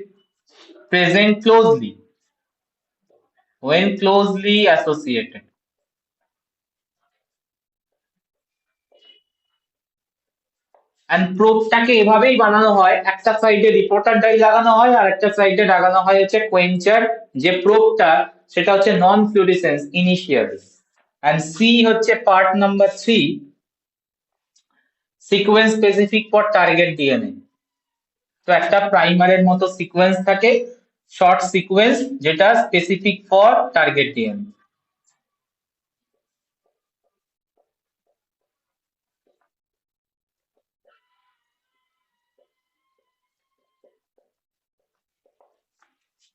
present closely, when closely associated. And প্রোবটাকে এভাবেই বানানো হয়, একটা সাইডে রিপোর্টার ডাই লাগানো হয় আর একটা সাইডে লাগানো হয় হচ্ছে কোয়েঞ্চার। যে প্রোবটা সেটা হচ্ছে নন ফ্লুরিসেন্স ইনিশিয়ালি। এন্ড সি হচ্ছে part number 3, sequence specific for target DNA. তো একটা প্রাইমারের মতো সিকোয়েন্স থাকে, শর্ট সিকোয়েন্স, যেটা স্পেসিফিক ফর টার্গেট ডিএনএ।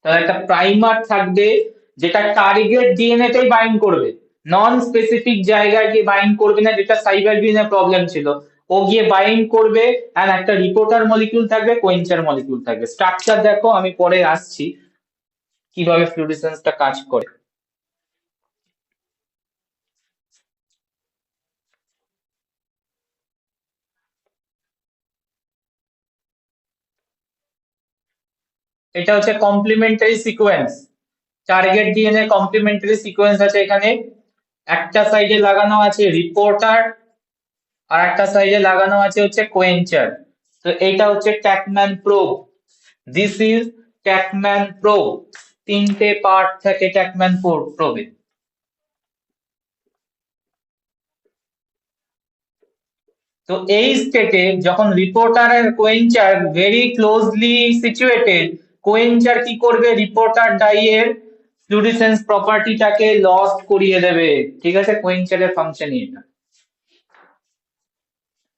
তাহলে একটা প্রাইমার থাকবে যেটা টার্গেট ডিএনএ তেই বাইন্ড করবে, নন স্পেসিফিক জায়গায় গিয়ে বাইন্ড করবে না, যেটা সাইবার গ্রিনের প্রবলেম ছিল। ও গিয়ে বাইন্ড করবে, আর একটা রিপোর্টার মলিকিউল থাকবে, কোয়েঞ্চার মলিকিউল থাকবে। স্ট্রাকচার দেখো, আমি পরে আসছি কিভাবে ফ্লুরিসেন্সটা কাজ করে। এটা হচ্ছে complementary sequence, target DNA complementary sequence আছে এখানে। একটা সাইডে লাগানো আছে রিপোর্টার আর একটা সাইডে লাগানো আছে হচ্ছে কোয়েঞ্চার। তো এইটা হচ্ছে ট্যাকম্যান প্রোব, দিস ইজ ট্যাকম্যান প্রোব। তিনটে পার্ট থাকে ট্যাকম্যান প্রোবে। তো এই স্টেটে যখন রিপোর্টার আর কোয়েঞ্চার ভেরি ক্লোজলি সিচুয়েটেড, কোয়েঞ্চার কি করবে, রিপোর্টার ডাই এর ফ্লুরিসেন্স প্রপার্টিটাকে লস্ট করিয়ে দেবে। ঠিক আছে, কোয়েঞ্চারের ফাংশন এটা।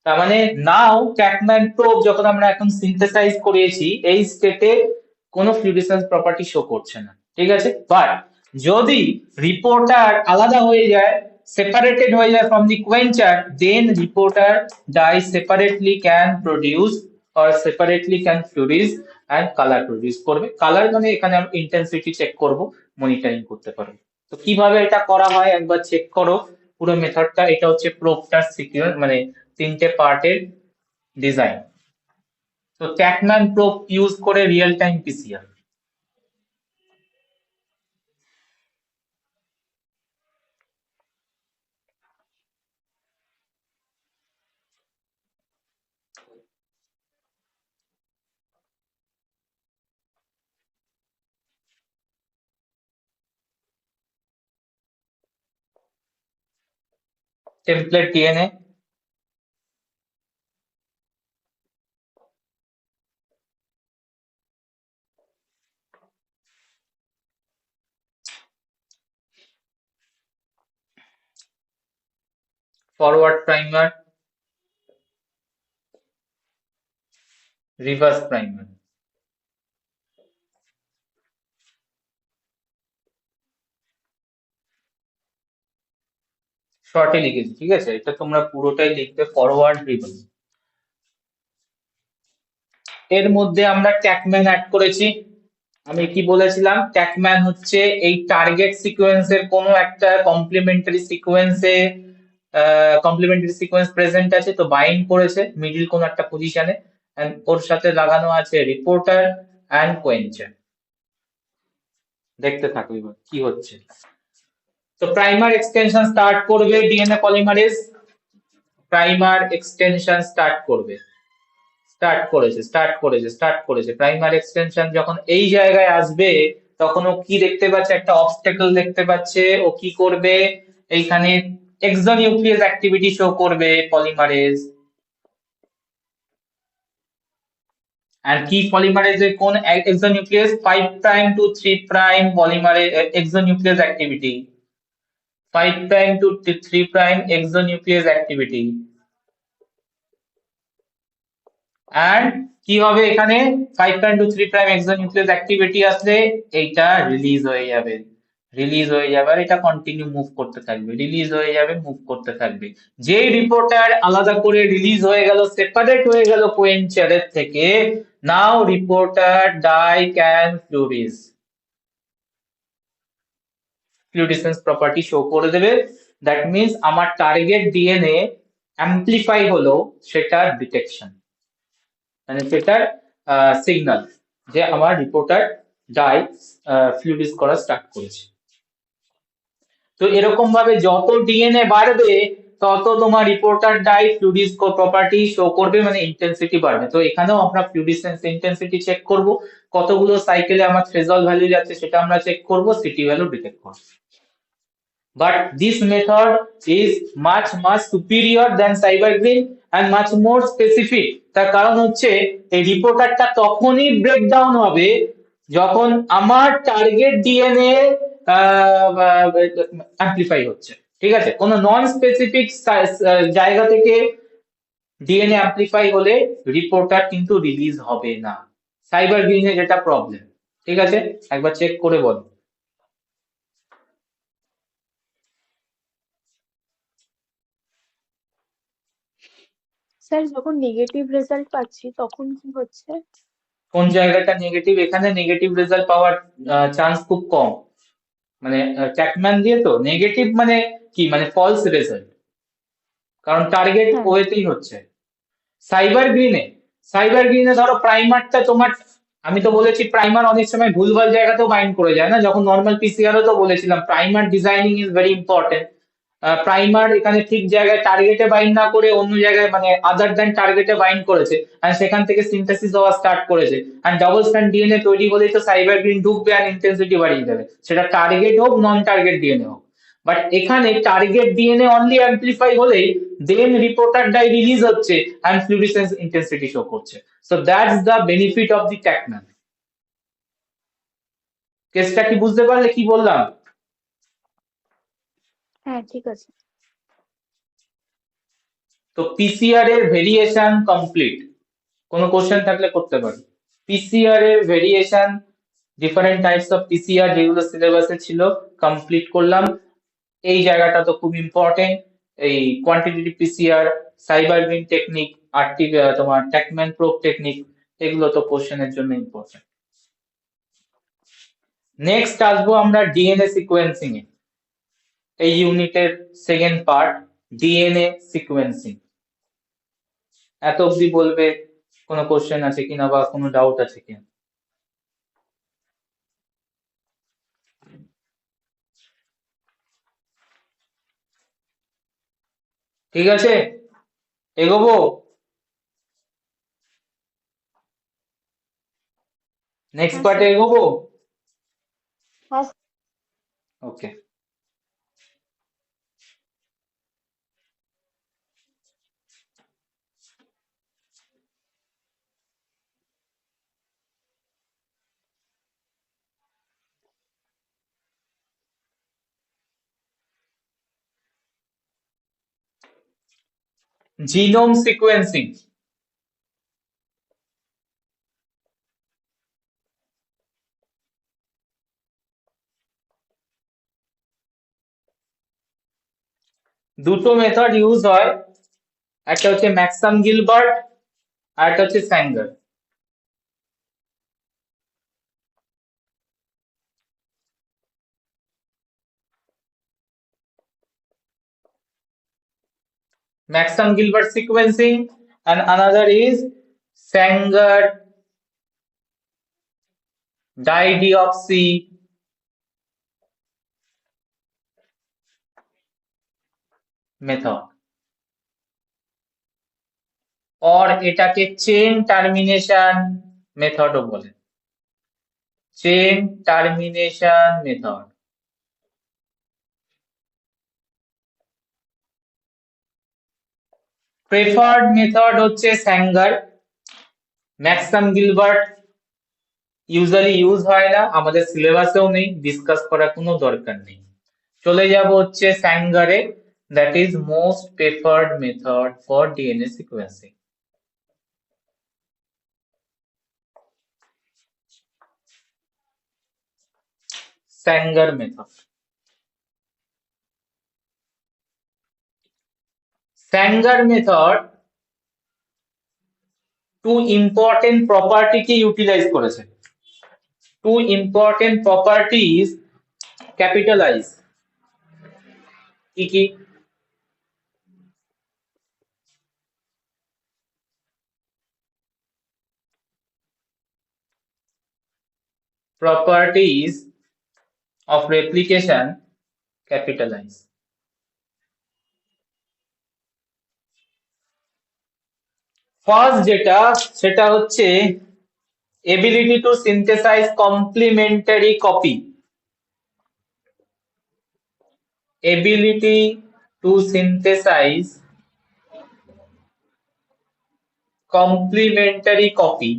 তার মানে নাও ট্যাকম্যান প্রোব যখন আমরা এখন সিনথেসাইজ করিয়েছি, এই স্টেটে কোনো ফ্লুরিসেন্স প্রপার্টি শো করছে না। ঠিক আছে, বাট যদি রিপোর্টার আলাদা হয়ে যায়, separated হয়ে যায় from the quencher, then reporter dye separately can produce or separately can fluoresce and color produce করবে। কালার মানে এখানে আমি ইন্টেন্সিটি চেক করব, মনিটরিং করতে পারবো। তো কিভাবে এটা করা হয় একবার চেক করো পুরো মেথডটা। এটা হচ্ছে প্রোবটার সিকিউর মানে 3টে পার্টের ডিজাইন। তো ট্যাকম্যান প্রোব ইউজ করে real time PCR. Template DNA, forward primer, reverse primer. শর্টে লিখেছি, ঠিক আছে, এটা তোমরা পুরোটাই লিখবে ফরওয়ার্ড রিভার্স। এর মধ্যে আমরা ট্যাকম্যান অ্যাড করেছি। আমি কি বলেছিলাম, ট্যাকম্যান হচ্ছে এই টার্গেট সিকোয়েন্সের কোনো একটা কমপ্লিমেন্টারি সিকোয়েন্স প্রেজেন্ট আছে, তো বাইন্ড করেছে মিডিল কোন একটা পজিশনে, এন্ড ওর সাথে লাগানো আছে রিপোর্টার অ্যান্ড কোয়েঞ্চার। দেখতে থাকো এবার কি হচ্ছে। তো প্রাইমার এক্সটেনশন স্টার্ট করবে DNA polymerase, primer extension start করেছে। প্রাইমার এক্সটেনশন যখন এই জায়গায় আসবে তখন ও কি দেখতে পাচ্ছে, একটা অবস্টাকল দেখতে পাচ্ছে। ও কি করবে, এইখানে এক্সোনিউক্লিয়াস অ্যাক্টিভিটি শো করবে পলিমারেজ। আর কি পলিমারেজের কোন exonuclease, 5 prime to 3 prime polymerase exonuclease activity, 5 prime to 3 prime exonuclease activity. And কি হবে এখানে, 5 prime to 3 prime exonuclease activity আসলে এইটা রিলিজ হয়ে যাবে আর এটা কন্টিনিউ মুভ করতে থাকবে, রিলিজ হয়ে যাবে, মুভ করতে থাকবে। যেই রিপোর্টার আলাদা করে রিলিজ হয়ে গেল, সেপারেট হয়ে গেল কোয়েঞ্চারের থেকে, now reporter dye can fluorescence property show করে দেবে। দ্যাট মিন্স আমার টার্গেট ডিএনএ অ্যাম্প্লিফাই হলো সেটার ডিটেকশন, মানে সেটার সিগন্যাল যে আমার রিপোর্টার ডাই ফ্লুইডিস করা স্টার্ট করেছে। তো এরকম ভাবে যত ডিএনএ বাড়বে তত তোমার রিপোর্টার ডাই ফ্লুইডিস প্রপার্টি শো করবে, মানে ইন্টেন্সিটি বাড়বে। তো এখানেও আমরা ফ্লুইডিসেন্স ইন্টেন্সিটি চেক করব, কতগুলো সাইকেলে আমার থ্রেশহোল্ড ভ্যালু যাচ্ছে সেটা আমরা চেক করব, সিটি ভ্যালু ডিটেক্ট করব। But this method is much superior than cybergreen and much more specific. তার কারণ হচ্ছে এই রিপোর্টারটা তখনই ব্রেকডাউন হবে যখন আমার টার্গেট ডিএনএ অ্যাম্প্লিফাই হচ্ছে, ঠিক আছে। কোনো নন স্পেসিফিক জায়গা থেকে ডিএনএ অ্যাম্প্লিফাই হলে রিপোর্টার কিন্তু রিলিজ হবে না, সাইবার গ্রিনে যেটা প্রবলেম, ঠিক আছে। একবার চেক করে বলো। স্যার যখন নেগেটিভ রেজাল্ট পাচ্ছি তখন কি হচ্ছে? কোন জায়গাটা নেগেটিভ, এখানে নেগেটিভ রেজাল্ট পাওয়ার চান্স খুব কম, মানে ট্যাকম্যান দিয়ে তো নেগেটিভ মানে কি, মানে ফলস রেজাল্ট, কারণ টার্গেট হ্যাঁ ওয়েতেই হচ্ছে। সাইবার গ্রিনে ধরো প্রাইমারটা তোমার, আমি তো বলেছি প্রাইমার অনেক সময় ভুলভাল জায়গাতেও বাইন্ড করে যায় না, যখন নর্মাল পিসিআরও তো বলেছিলাম primer designing is very important. Primer এখানে ঠিক জায়গায় টার্গেটে বাইন্ড না করে অন্য জায়গায় মানে আদার দ্যান টার্গেটে বাইন্ড করেছে, আর সেখান থেকে সিনথেসিস হওয়া স্টার্ট করেছে। আর ডাবল স্ট্র্যান্ড ডিএনএ তৈরি হলেই তো সাইবার গ্রিন ঢুকবে আর ইন্টেন্সিটি বাড়িয়ে দেবে, সেটা টার্গেট হোক নন টার্গেট ডিএনএ হোক। বাট এখানে টার্গেট ডিএনএ অনলি অ্যাম্প্লিফাই হলেই দেন রিপোর্টার ডাই রিলিজ হচ্ছে and fluorescence intensity show করছে। So that's the benefit of the TACMAN. কেসটা কি বুঝতে পারলে কি বললাম? হ্যাঁ ঠিক আছে। তো পিসিআর এর ভেরিয়েশন কমপ্লিট, কোনো কোশ্চেন থাকলে করতে পারি। পিসিআর এর variation, different types of PCR যেগুলো সিলেবাসে ছিল কমপ্লিট করলাম। এই জায়গাটা তো খুব ইম্পর্টেন্ট, এই quantitative PCR, SYBR green technique আর তোমার ট্যাকম্যান প্রোব টেকনিক, এগুলো তো কোশ্চেনের জন্য ইম্পর্টেন্ট। নেক্সট আসবো আমরা ডিএনএ সিকোয়েন্সিং এ। এই ইউনিটের সেকেন্ড পার্ট ডিএনএ সিকোয়েন্সিং। এত অবধি বলবে কোনো কোশ্চেন আছে কিনা বা কোনো ডাউট আছে কিনা? ঠিক আছে, এগোবো? নেক্সট হ্যাঁ পার্টে স্যার। এগোবো? হ্যাঁ ওকে। Genome sequencing. দুটো মেথড ইউজ হয়, একটা হচ্ছে ম্যাক্সাম গিলবার্ট আর একটা হচ্ছে Sanger. Maxam Gilbert sequencing, and another is Sanger dideoxy method, और এটাকে চেন টার্মিনেশন মেথডও বলে। Chain termination method. Preferred method হচ্ছে স্যাঙ্গার, ম্যাক্সাম গিলবার্ট ইউজুয়ালি ইউজ হয় না, আমাদের সিলেবাসেও নেই, ডিসকাস করার কোনো দরকার নেই। চলে যাব হচ্ছে স্যাঙ্গারে, that is most preferred method for DNA sequencing. Sanger method. Sanger method two important property কে ইউটিলাইজ করেছে। Two important properties capitalise. কি কি? Properties of replication capitalise. First যেটা, সেটা হচ্ছে ability to synthesise complementary copy. Ability to synthesise complementary copy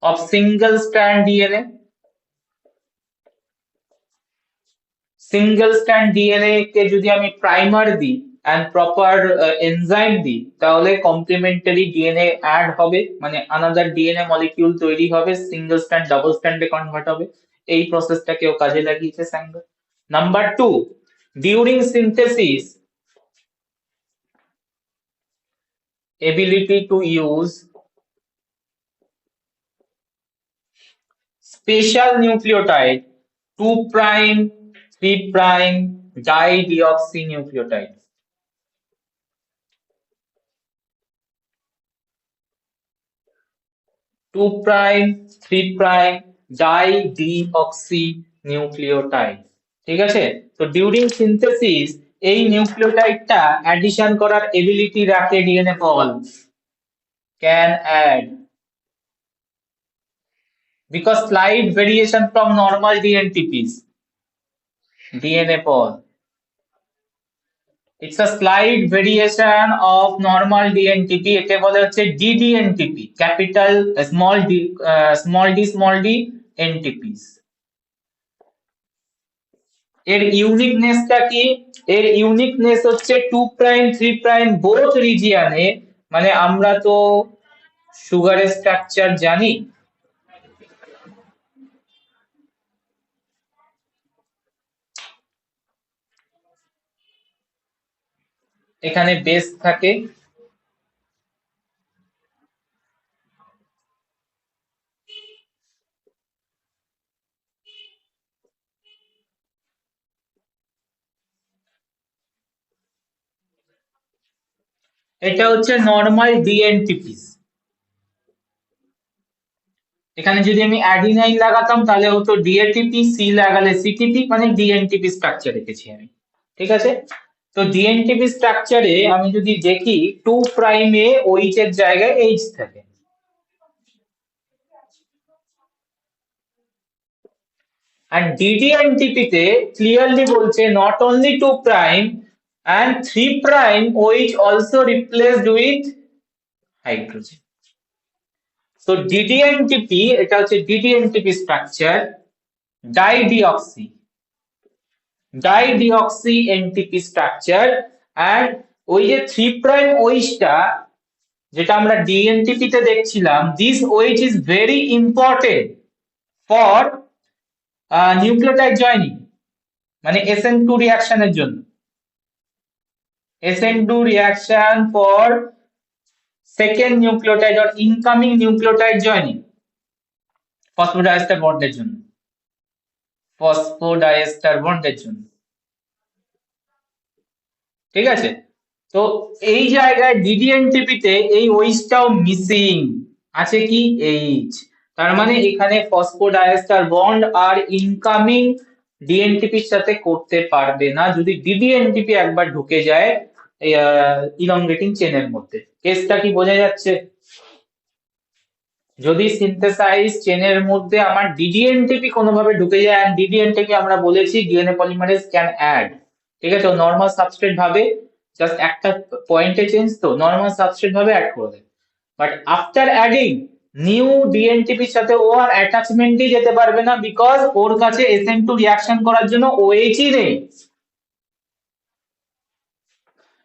of single strand DNA। Single strand DNA কে যদি আমি প্রাইমার দিই এন্ড প্রপার এনজাইম দিই, তাহলে কমপ্লিমেন্টারি ডিএনএ অ্যাড হবে, মানে আনাদার ডিএনএ মলিকিউল তৈরি হবে, সিঙ্গেল স্ট্র্যান্ড ডাবল স্ট্র্যান্ডে কনভার্ট হবে। এই প্রসেসটাকেও কাজে লাগিয়েছে Sanger. Number two, during synthesis ability to use special nucleotide 2 prime 3 prime dideoxy nucleotide. 2 prime 3 prime dideoxy nucleotide. ঠিক আছে, তো ডিউরিং সিনথেসিস এই নিউক্লিওটাইডটা অ্যাডিশন করার এবিলিটি রাখে DNA pol, can add, because slight variation from normal DNTPs, DNA pol, it's a slight variation of normal DNTP, একে বলে হচ্ছে DDNTP, capital small d NTPs। এর ইউনিকনেসটা কি? এর ইউনিকনেস হচ্ছে 2 প্রাইম 3 প্রাইম বোথ রিজিয়নে, মানে আমরা তো সুগারের স্ট্রাকচার জানি, এখানে বেস থাকে, এটা হচ্ছে নর্মাল ডিএনটিপিস। এখানে যদি আমি অ্যাডিনাইন লাগাতাম তাহলে হতো ডিএটিপি, সি লাগালে সিটিপি, মানে ডিএনটিপি স্ট্রাকচার রেখেছি আমি। ঠিক আছে, তো ডিএনটিপি স্ট্রাকচারে আমি যদি দেখি 2' এ OH এর জায়গায় H থাকে। আর DDNTP তে ক্লিয়ারলি বলছে not only 2' and 3' OH also replaced with hydrogen. তো DDNTP, এটা হচ্ছে DDNTP structure, dideoxy dideoxy NTP structure. And ওই যে 3' OH টা যেটা আমরা ডিএনটিপি তে দেখছিলাম, this OH is very important for nucleotide joining, মানে SN2 রিঅ্যাকশনের জন্য। SN2 reaction for second nucleotide or incoming nucleotide joining, phosphodiester বন্ডের জন্য, ফসফোডাইএস্টার বন্ডের জন্য। ঠিক আছে, তো এই জায়গায় ডিডিএনটিপি তে এই ওইচটাও মিসিং আছে, কি এইচ। তার মানে এখানে ফসফোডাইএস্টার বন্ড আর ইনকামিং ডিএনটিপির সাথে করতে পারবে না যদি ডিডিএনটিপি একবার ঢুকে যায় ইলংগেটিং চেনের মধ্যে। কেসটা কি বোঝা যাচ্ছে? যদি সিনথেসাইজ চেনের মধ্যে আমার ডিডিএনটিপি কোনোভাবে ঢুকে যায়, এন্ড ডিডিএনটিপি আমরা বলেছি ডিএনএ পলিমারেজ ক্যান অ্যাড। ঠিক আছে, নর্মাল সাবস্ট্রেট ভাবে জাস্ট একটা পয়েন্টে চেঞ্জ, তো নর্মাল সাবস্ট্রেট ভাবে অ্যাড করে দেয়। বাট আফটার অ্যাডিং নিউ ডিএনটিপির সাথে ও আর অ্যাটাচমেন্টই যেতে পারবে না, বিকজ ওর কাছে SN2 রিঅ্যাকশন করার জন্য OH ই নেই।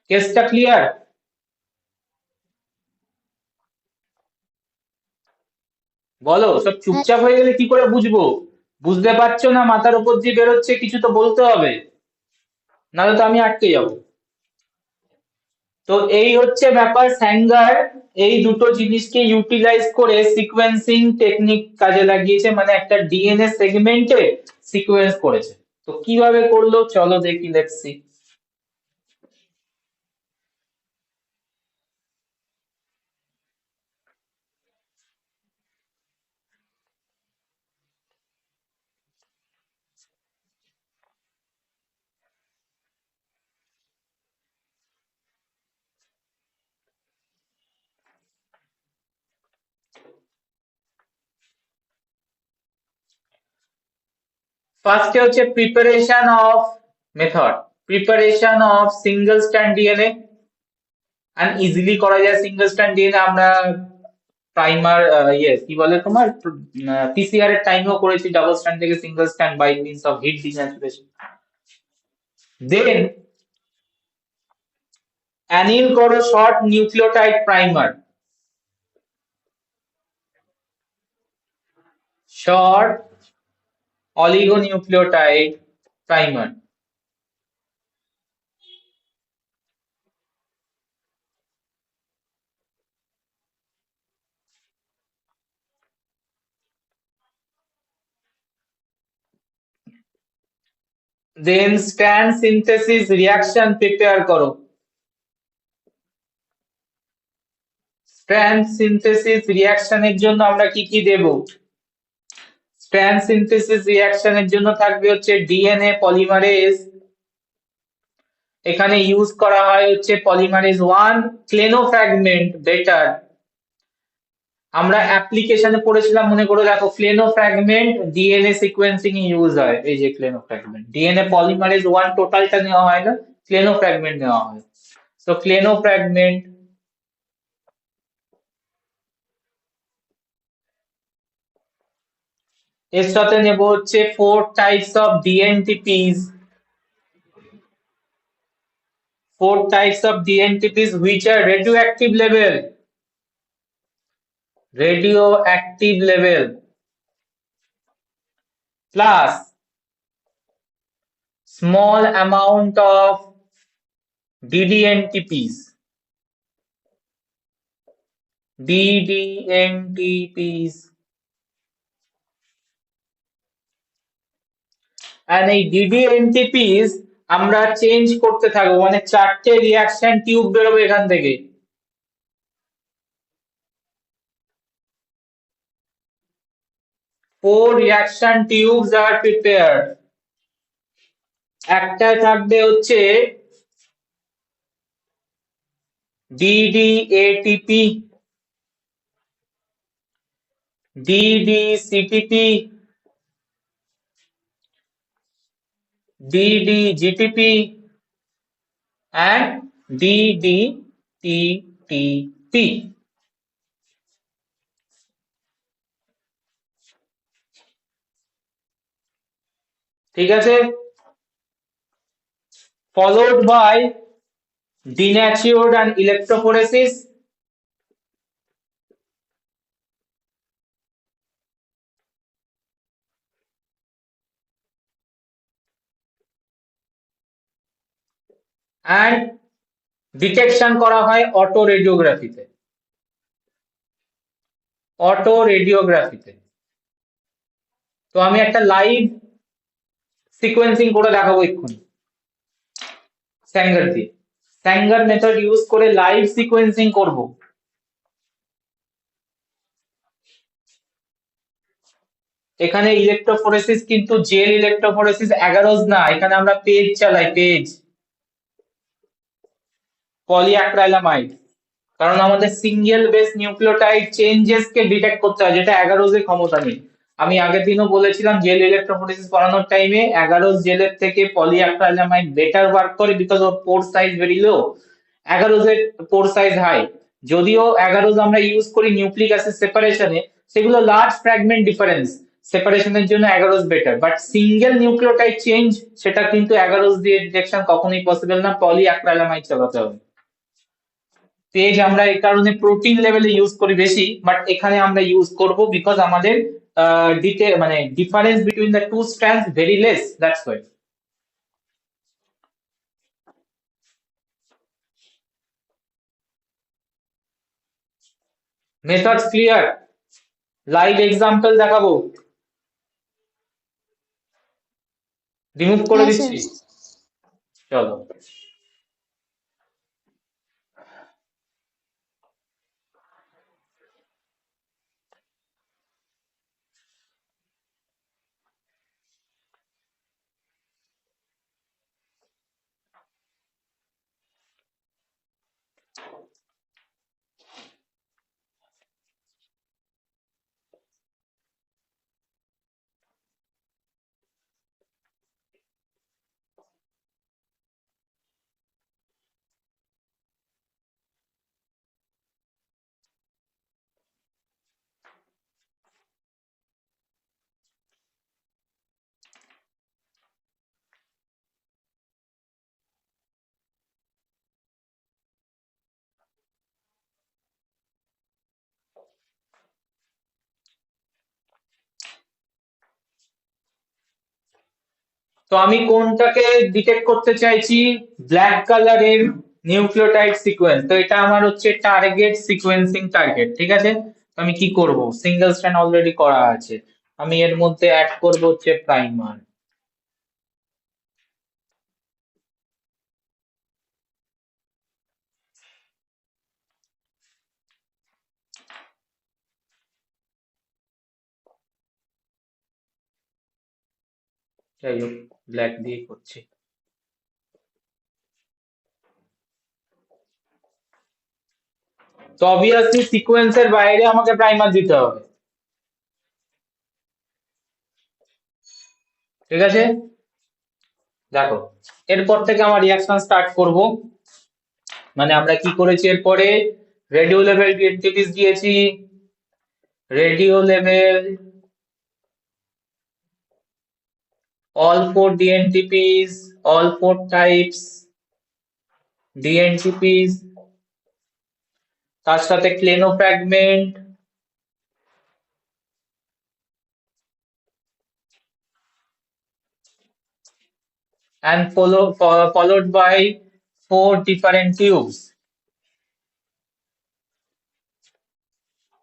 কেসটা ক্লিয়ার? বলো, সব চুপচাপ হয়ে গেলে কি করে বুঝবো? বুঝতে পারছো না? মাথার উপর দিয়ে বেরোচ্ছে, কিছু তো বলতে হবে, নাহলে তো আমি আটকে যাবো। তো এই হচ্ছে ব্যাপার। স্যাঙ্গার এই দুটো জিনিসকে ইউটিলাইজ করে সিকোয়েন্সিং টেকনিক কাজে লাগিয়েছে, মানে একটা ডিএনএ সেগমেন্টে সিকোয়েন্স করেছে। তো কিভাবে করলো চলো দেখি, লেটস সি। ফার্স্টে হচ্ছে preparation of method, preparation of single strand DNA. And easily করা যায় সিঙ্গেল স্ট্র্যান্ড ডিএনএ। আমরা প্রাইমার কি বলে তোমার পিসিআর এর টাইমেও করেছি, ডাবল স্ট্র্যান্ড থেকে single strand by means of heat denaturation. Then anneal করো short nucleotide primer, short oligonucleotide primer. Then strand synthesis reaction prepare করো। strand synthesis reaction এর জন্য আমরা কি কি দেব? strand synthesis reaction এর জন্য থাকবে হচ্ছে ডিএনএ পলিমারেজ। এখানে ইউজ করা হয় হচ্ছে পলিমারেজ 1, ক্লেনোফ্র্যাগমেন্ট বেটার। আমরা অ্যাপ্লিকেশনে পড়েছিলাম, মনে করে দেখো, ক্লেনোফ্র্যাগমেন্ট ডিএনএ সিকোয়েন্সিং এ ইউজ হয়। এই যে ক্লেনোফ্র্যাগমেন্ট, ডিএনএ পলিমারেজ 1 টোটালটা নেওয়া হয় না, ক্লেনোফ্র্যাগমেন্ট নেওয়া হয়। তো ক্লেনোফ্র্যাগমেন্ট, এর সাথে নেব হচ্ছে 4 types of dNTPs, 4 types of dNTPs which are radioactive level plus small amount of DDNTPs, DDNTPs। and এই DDNTPs আমরা চেঞ্জ করতে থাকবো, মানে 4টে রিঅ্যাকশন টিউব বেরোবে এখান থেকে। 4 reaction tubes are prepared. একটায় থাকবে হচ্ছে DDATP, DDCTP, DDGTP and DDTTP. ঠিক আছে, followed by denatured and electrophoresis, and detection করা হয় অটো রেডিওগ্রাফিতে। অটো রেডিওগ্রাফিতে তো আমি একটা লাইভ সিকোয়েন্সিং করে দেখাবো এক্ষুনি স্যাঙ্গার দিয়ে। স্যাঙ্গার মেথড ইউজ করে লাইভ সিকোয়েন্সিং করব। এখানে ইলেকট্রোফোরেসিস কিন্তু জেল ইলেকট্রোফোরেসিস অ্যাগারোজ না, এখানে আমরা পেজ চালাই, পেজ পলিঅ্যাক্রাইলামাইড, কারণ আমাদের সিঙ্গেল বেস নিউক্লিওটাইড চেঞ্জেস কে ডিটেক্ট করতে হয়, যেটা অ্যাগারোজের ক্ষমতা নেই। আমি আগের দিনও বলেছিলাম জেল ইলেকট্রোফোরেসিস করানোর টাইমে অ্যাগারোজ জেলের থেকে পলিঅ্যাক্রাইলামাইড বেটার ওয়ার্ক করে বিকজ ওর পোর সাইজ ভেরি লো, অ্যাগারোজের পোর সাইজ হাই। যদিও অ্যাগারোজ আমরা ইউজ করি নিউক্লিক অ্যাসিড সেপারেশনে, সেগুলো লার্জ ফ্র্যাগমেন্ট ডিফারেন্স, সেপারেশনের জন্য agarose better, but single nucleotide change সেটা কিন্তু অ্যাগারোজ দিয়ে ডিটেকশন কখনোই পসিবল না, পলিঅ্যাক্রাইলামাইড চালাতে হবে। পেজ আমরা এই কারণে প্রোটিন লেভেলে ইউজ করি বেশি, বাট এখানে আমরা ইউজ করব বিকজ আমাদের মানে difference between the two strands very less, that's why. Methods clear, live example দেখাবো, রিমুভ করে হ্যাঁ দিচ্ছি, স্যার। চলো। তো আমি কোনটাকে ডিটেক্ট করতে চাইছি, ব্ল্যাক কালারের নিউক্লিওটাইড সিকোয়েন্স, তো এটা আমার হচ্ছে টার্গেট সিকোয়েন্সিং টার্গেট, ঠিক আছে। তো আমি কি করব, সিঙ্গেল স্ট্র্যান্ড অলরেডি করা আছে, আমি এর মধ্যে অ্যাড করব হচ্ছে প্রাইমার। যাই হোক ব্ল্যাক দিয়ে করছি। তো অবভিয়াসলি সিকোয়েন্সের বাইরে আমাকে প্রাইমার দিতে হবে, ঠিক আছে। দেখো এরপর থেকে আমার রিয়াকশন স্টার্ট করব, মানে আমরা কি করেছি এরপরে, রেডিও লেভেল ডিএনটিপিস দিয়েছি, radio level all 4 DNTPs, all 4 types DNTPs, তার সাথে ক্লেনো fragment, and followed by 4 different tubes,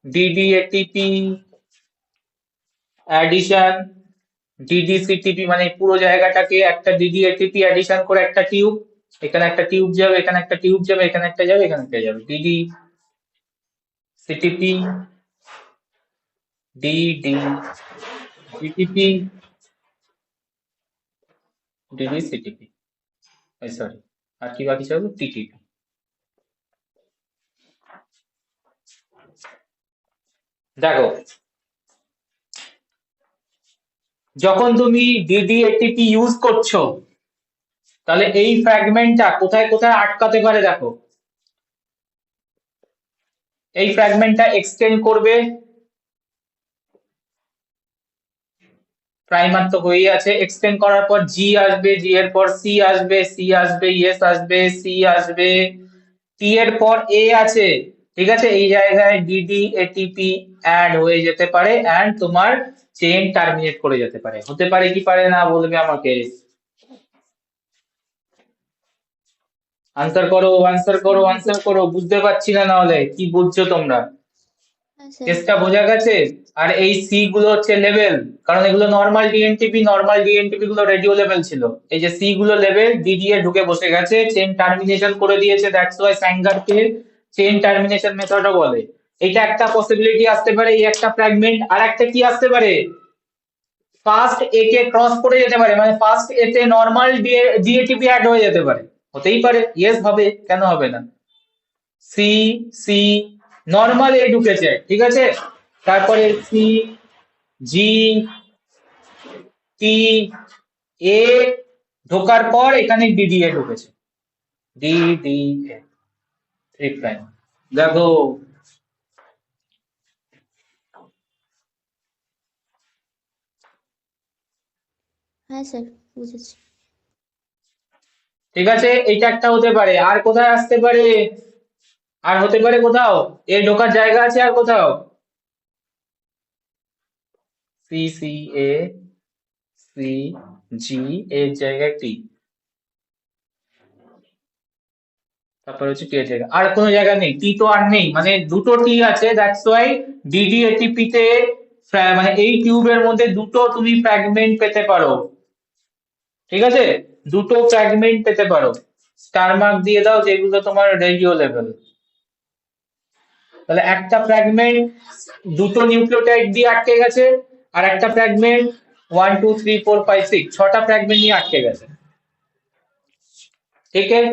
DDATP addition, DDCTP, মানে পুরো জায়গাটাকে একটা DDATP অ্যাডিশন করে একটা টিউব, এখানে একটা টিউব যাবে, এখানে একটা টিউব যাবে, এখানে একটা যাবে, এখানে একটা যাবে, DDCTP, DD TTP DD CTP, sorry, আর কি বাকি ছিল? টিটিপি। দেখো, যখন তুমি ডিডি এটিপি ইউজ করছো, তাহলে এই ফ্র্যাগমেন্টটা কোথায় কোথায় আটকাতে পারে দেখো। এই ফ্র্যাগমেন্টটা এক্সটেন্ড করবে, প্রাইমার তো হয়েই আছে, এক্সটেন্ড করার পর জি আসবে, জি এর পর সি আসবে, সি আসবে, ইএস আসবে, সি আসবে, টি এর পর এ আছে, ঠিক আছে। এই জায়গায় ডিডি এটিপি অ্যাড হয়ে যেতে পারে এন্ড তোমার চেইন টার্মিনেট করে যেতে পারে। হতে পারে কি পারে না বলবে আমাকে। আনসার করো, আনসার করো, আনসার করো, বুঝতে পারছি না, নাহলে কি বুঝছো তোমরা? হ্যাঁ স্যার। কেসটা বোঝা গেছে? আর এই সি গুলো হচ্ছে লেভেল, কারণ এগুলো নর্মাল ডিএনটিপি গুলো রেডিও লেভেল ছিল। এই যে সি গুলো লেভেল, ডিডি এ ঢুকে বসে গেছে, চেইন টার্মিনেশন করে দিয়েছে, দ্যাটস ওয়াই স্যাঙ্গার কে চেইন টার্মিনেশন মেথডও বলে। এটা একটা পসিবিলিটি আসতে পারে, এই একটা ফ্র্যাগমেন্ট। আর একটা কি আসতে পারে, ফার্স্ট এ কে ক্রস করে যেতে পারে, মানে ফার্স্ট এ তে নর্মাল ডিএটিপি অ্যাড হয়ে যেতে পারে। হতেই পারে, ইয়েস হবে, কেন হবে না। সি, সি, নর্মাল এ ঢুকেছে, ঠিক আছে। তারপরে সি, জি, টি, এ ঢোকার পর এখানে ডিডিএ ঢুকেছে, ডিডিএ থ্রি প্রাইম। দেখো, হ্যাঁ স্যার, বুঝেছি। ঠিক আছে, এটা একটা হতে পারে। আর কোথায় আসতে পারে? আর হতে পারে কোথাও, এ ঢোকার জায়গা আছে আর কোথাও? সি, সি, এ, সি, জি, এর জায়গায় টি, তারপরে হচ্ছে টি এর জায়গা। আর কোনো জায়গা নেই, টি তো আর নেই, মানে দুটো টি আছে, দ্যাটস ওয়াই ডিডি এটিপি তে মানে এই টিউবের মধ্যে দুটো তুমি ফ্র্যাগমেন্ট পেতে পারো, ঠিক আছে। দুটো ফ্র্যাগমেন্ট পেতে পারো, স্টার মার্ক দিয়ে দাও যেগুলো তোমার রেডিও লেভেল। তাহলে একটা ফ্র্যাগমেন্ট দুটো নিউক্লিওটাইড দিয়ে আটকে গেছে, আর একটা ফ্র্যাগমেন্ট 1 2 3 4 5 6 ছটা ফ্র্যাগমেন্ট নিয়ে আটকে গেছে, ঠিক আছে।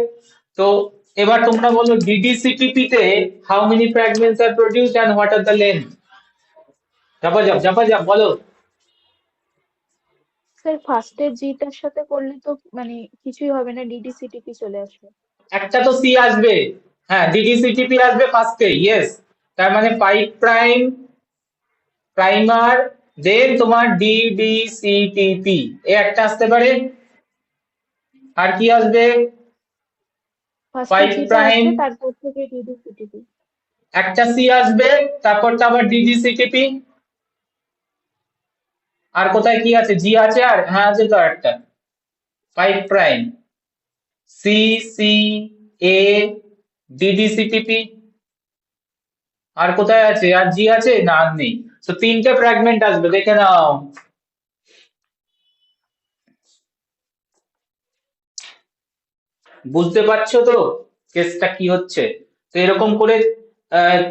তো এবার তোমরা বলো ডিডিসিটিপি তে how many fragments are produced and what are the length? জাপা বলো। স্যার ফার্স্টের জিটার সাথে করলে তো মানে কিছুই হবে না, ডিডিসিটিপি চলে আসবে। একটা তো সি আসবে, হ্যাঁ ডিডিসিটিপি আসবে ফার্স্টে, ইয়েস। তার মানে 5 প্রাইম প্রাইমার, দেন তোমার ডিডিসিটিপি, এ একটা আসতে পারে। আর কি আসবে? ফার্স্টে ফাইভ জিটা প্রাইম, আসবে, তারপর থেকে ডিডিসিটিপি। একটা সি আসবে, তারপরটা আবার ডিডিসিটিপি। আর কোথায় কি আছে? জি আছে, আর হ্যাঁ আছে তো একটা 5 প্রাইম, সি, সি, এ, ডিডিসিটিপি। আর কোথায় আছে? আর জি আছে না? আর নেই। তো তিনটে ফ্র্যাগমেন্ট আসবে, দেখে নাও। বুঝতে পারছো তো কেসটা কি হচ্ছে? তো এরকম করে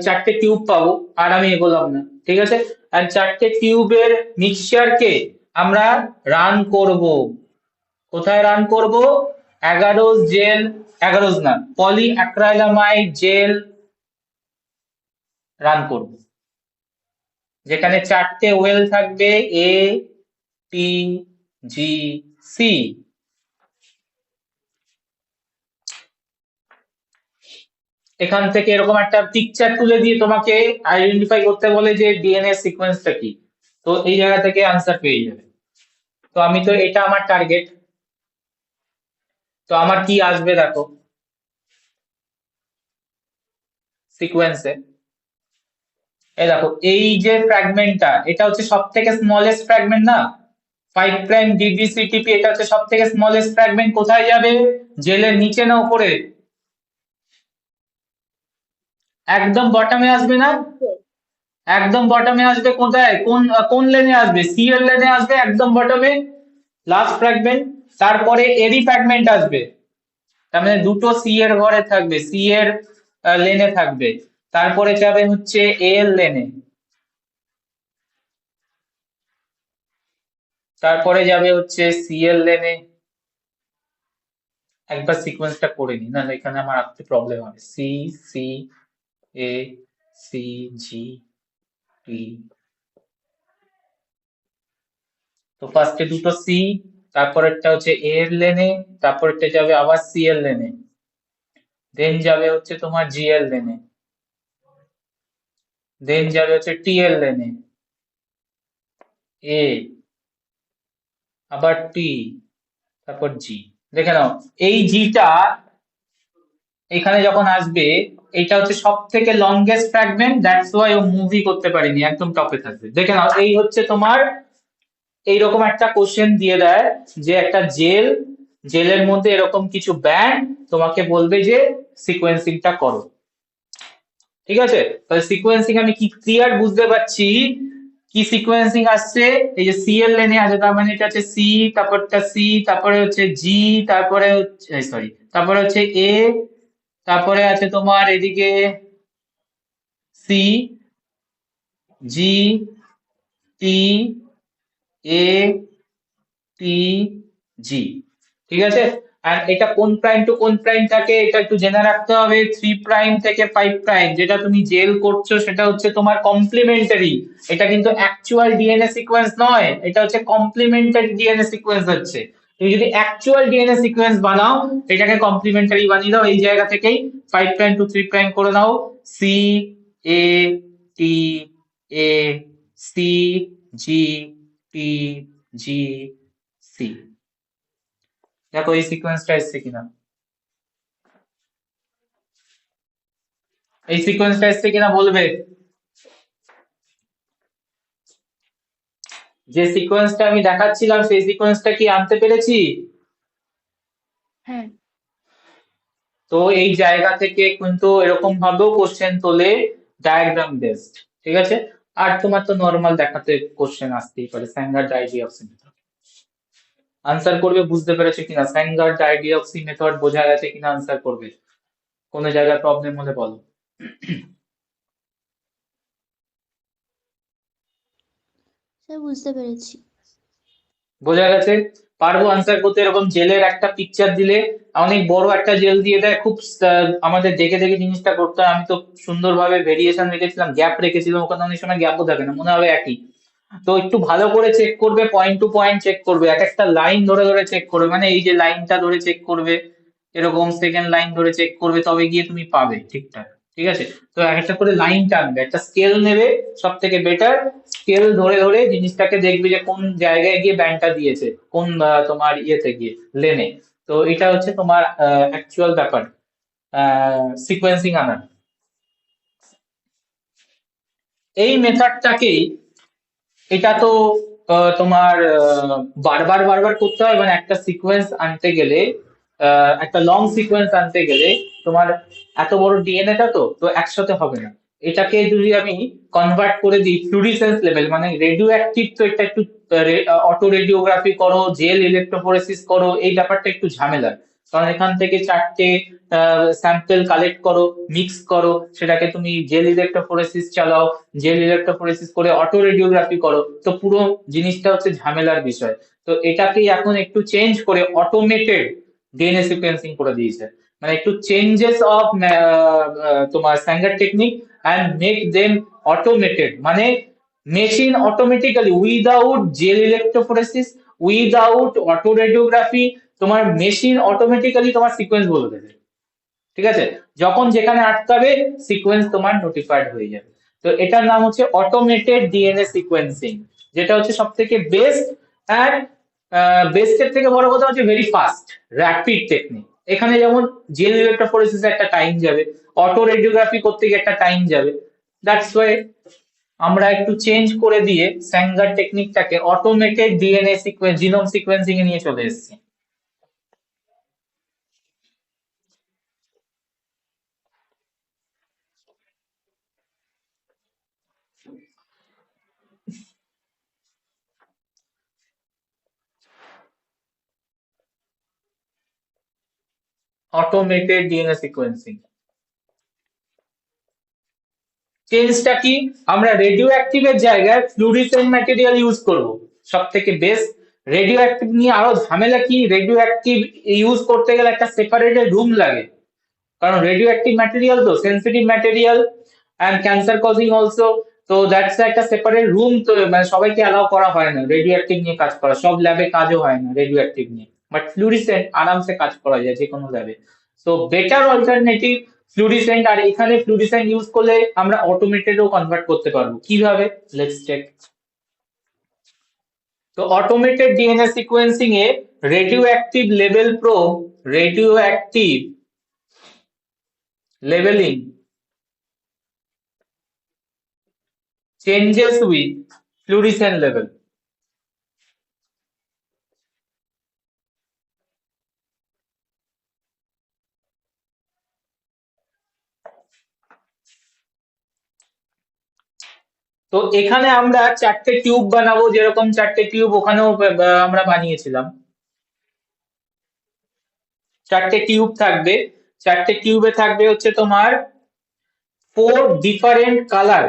চারটে টিউব পাবো, আর আমি এগোলাম না, ঠিক আছে। আর চারটে টিউবের মিক্সচারকে আমরা রান করব। কোথায় রান করব? 11 জেল, 11 না, পলি অ্যাক্রাইলামাইড জেল রান করব, যেখানে চারটে ওয়েল থাকবে, এ, টি, জি, সি। এখান থেকে এরকম একটা পিকচার তুলে দিয়ে তোমাকে আইডেন্টিফাই করতে বলে যে ডিএনএ সিকোয়েন্সটা কি। তো এই জায়গা থেকে আনসার পেয়ে যাবে। তো আমি তো, এটা আমার টার্গেট। তো আমার কি আসবে দেখো সিকোয়েন্সে। এই দেখো, এই যে ফ্র্যাগমেন্টটা, এটা হচ্ছে সব থেকে স্মলেস্ট ফ্র্যাগমেন্ট না? 5 প্রাইম ডিডিসিটিপি, এটা হচ্ছে সব থেকে স্মলেস্ট ফ্র্যাগমেন্ট। কোথায় যাবে? জেলের নিচে না উপরে? একদম বটমে আসবে না? একদম বটমে আসবে। কোথায়, কোন কোন লেনে আসবে? সি এর লেনে আসবে, একদম বটমে, লাস্ট ফ্র্যাগমেন্ট। তারপরে এরই ফ্র্যাগমেন্ট আসবে, তার মানে দুটো সি এর ঘরে থাকবে, সি এর লেনে থাকবে। তারপরে যাবে হচ্ছে এ এর লেনে, তারপরে যাবে হচ্ছে সিএল লেনে। একবার সিকোয়েন্সটা করে নি, না এখানে আমার আসতে প্রবলেম হবে। সি, সি, এ, সি, জি, টি। তো ফার্স্টে দুটো সি, তারপরেরটা হচ্ছে এ এর লেনে, তারপরেরটা যাবে আবার সি এর লেনে, দেন যাবে হচ্ছে তোমার জি এর লেনে, দেন যাবে হচ্ছে টি এর লেনে, এ, আবার টি, তারপর জি। দেখে নাও এই জিটা এখানে যখন আসবে, এটা হচ্ছে সব থেকে লংগেস্ট ফ্র্যাগমেন্ট, দ্যাটস ওয়াই ও মুভি করতে পারিনি, একদম টপে থাকবে। দেখে নাও এই হচ্ছে তোমার এইরকম একটা কোশ্চেন দিয়ে দেয় যে একটা জেল, জেলের মধ্যে এরকম কিছু ব্যান্ড, তোমাকে বলবে যে সিকোয়েন্সিংটা করো। ঠিক আছে, তাহলে সিকোয়েন্সিং আমি কি ক্লিয়ার বুঝতে পারছি কি সিকোয়েন্সিং আসছে। এই যে সি এর লেনে আছে, তার মানে এটা হচ্ছে সি, তারপরটা সি, তারপরে হচ্ছে জি, তারপরে হচ্ছে সরি, তারপরে হচ্ছে এ, তারপরে আছে তোমার এদিকে সি, জি, টি, এ, টি, জি। ঠিক আছে, আর এটা কোন প্রাইম টু কোন প্রাইম থাকে এটা একটু জেনে রাখতে হবে। 3 প্রাইম থেকে 5 প্রাইম যেটা তুমি জেল করছো সেটা হচ্ছে তোমার কমপ্লিমেন্টারি, এটা কিন্তু অ্যাকচুয়াল ডিএনএ সিকোয়েন্স নয়, এটা হচ্ছে কমপ্লিমেন্টারি ডিএনএ সিকোয়েন্স হচ্ছে। তুমি যদি অ্যাকচুয়াল ডিএনএ সিকোয়েন্স বানাও, এটাকে কমপ্লিমেন্টারি বানিয়ে দাও, এই জায়গা থেকেই 5 প্রাইম টু 3 প্রাইম করে নাও। সি, এ, টি, এ, সি, জি, টি, জি, সি। দেখো এই সিকোয়েন্সটা এসছে কিনা, এই সিকোয়েন্সটা এসছে কিনা বলবে। যে সিকোয়েন্সটা আমি দেখাচ্ছিলাম সেই সিকোয়েন্সটা কি আনতে পেরেছি? হ্যাঁ। তো এই জায়গা থেকে কিন্তু এরকম ভাবেও কোশ্চেন তোলে, ডায়াগ্রাম বেসড। ঠিক আছে, আর তোমার তো নর্মাল দেখাতে কোশ্চেন আসতেই পারে, স্যাঙ্গার ডাইডিঅক্সি মেথড। আনসার করবে, বুঝতে পেরেছো কিনা? স্যাঙ্গার ডাইডিঅক্সি মেথড বোঝা গেছে কিনা, আনসার করবে। কোনো জায়গায় প্রবলেম হলে বলো। স্যার বুঝতে পেরেছি। বোঝা গেছে? পারবো আনসার করতে? এরকম জেলের একটা পিকচার দিলে, অনেক বড় একটা জেল দিয়ে দেয়, খুব আমাদের দেখে দেখে জিনিসটা করতে হয়। আমি তো সুন্দরভাবে ভেরিয়েশন রেখেছিলাম, গ্যাপ রেখেছিলাম, ওখানে অনেক সময় গ্যাপও থাকে না, মনে হবে একই। তো একটু ভালো করে চেক করবে, পয়েন্ট টু পয়েন্ট চেক করবে, এক একটা লাইন ধরে ধরে চেক করবে, মানে এই যে লাইনটা ধরে চেক করবে, এরকম সেকেন্ড লাইন ধরে চেক করবে, তবে গিয়ে তুমি পাবে ঠিকঠাক। ঠিক আছে, তো এক একটা করে লাইন টানবে, একটা স্কেল নেবে, সব থেকে বেটার স্কেল ধরে ধরে জিনিসটাকে দেখবে যে কোন জায়গায় গিয়ে ব্যান্ডটা দিয়েছে, কোন তোমার ইয়েতে গিয়ে, লেনে। তো এটা হচ্ছে তোমার অ্যাকচুয়াল ব্যাপার, সিকোয়েন্সিং আনার। এই মেথডটাকেই, এটা তো তোমার বারবার বারবার করতে হয়, মানে একটা সিকোয়েন্স আনতে গেলে, একটা লং সিকোয়েন্স আনতে গেলে তোমার এত বড় ডিএনএটা তো তো একসাথে হবে না। এটাকে যদি আমি কনভার্ট করে দিই ফ্লুরিসেন্স লেভেল, মানে রেডিও অ্যাক্টিভ, তো এটা একটু অটো রেডিওগ্রাফি করো, জেল ইলেকট্রোফোরেসিস করো, এই ব্যাপারটা একটু ঝামেলার। কারণ এখান থেকে 4টে স্যাম্পল কালেক্ট করো, মিক্স করো, সেটাকে তুমি জেল ইলেকট্রোফোরেসিস চালাও, জেল ইলেকট্রোফোরেসিস করে অটো রেডিওগ্রাফি করো, তো পুরো জিনিসটা হচ্ছে ঝামেলার বিষয়। তো এটাকেই এখন একটু চেঞ্জ করে অটোমেটেড ডিএনএ সিকোয়েন্সিং করে দিয়েছে, মানে একটু চেঞ্জেস অফ তোমার Sanger technique and make them automated, মানে machine automatically without gel electrophoresis, without auto radiography, তোমার মেশিন অটোমেটিক্যালি তোমার সিকোয়েন্স বলে দেবে। ঠিক আছে, যখন যেখানে আটকাবে সিকোয়েন্স তোমার নোটিফাইড হয়ে যাবে। তো এটার নাম হচ্ছে অটোমেটেড ডিএনএ সিকোয়েন্সিং, যেটা হচ্ছে সব থেকে বেস্ট, অ্যান্ড বেস্টের থেকে বড় কথা হচ্ছে ভেরি ফাস্ট, র্যাপিড টেকনিক। এখানে যেমন জেল ইলেকট্রোফোরেসিস একটা টাইম যাবে, অটো রেডিওগ্রাফি করতে গিয়ে একটা টাইম যাবে, দ্যাটস ওয়াই আমরা একটু চেঞ্জ করে দিয়ে স্যাঙ্গার টেকনিকটাকে automated DNA sequence, genome sequencing এ নিয়ে চলে এসেছি। অটোমেটেড ডিএনএ সিকোয়েন্সিং চেঞ্জটা কি? আমরা রেডিও অ্যাক্টিভের জায়গায় ফ্লুরিসেন্ট ম্যাটেরিয়াল ইউজ করব, সব থেকে বেস্ট রেডিও অ্যাক্টিভ নিয়ে আরো ঝামেলা কি, রেডিও অ্যাক্টিভ ইউজ করতে গেলে একটা সেপারেটেড রুম লাগে, কারণ রেডিও অ্যাক্টিভ ম্যাটেরিয়াল তো sensitive material and cancer causing also. তো দ্যাটস একটা সেপারেট রুম, তো মানে সবাইকে অ্যালাউ করা হয় না রেডিও অ্যাক্টিভ নিয়ে কাজ করা, সব ল্যাবে কাজও হয় না রেডিও অ্যাক্টিভ নিয়ে। বাট ফ্লুরিসেন্ট আরামসে কাজ করা যায় যে কোনো ল্যাবে। So better alternative fluorescent. আর এখানে ফ্লুরিসেন্ট ইউজ করলে আমরা অটোমেটেডও কনভার্ট করতে পারবো, কিভাবে লেটস চেক। তো automated DNA sequencing A radio active level probe, radio active leveling changes with fluorescent level. তো এখানে আমরা চারটে টিউব বানাবো, যেরকম চারটে টিউব ওখানেও আমরা বানিয়েছিলাম। চারটে টিউব থাকবে, চারটে টিউবে থাকবে হচ্ছে তোমার 4 different colour.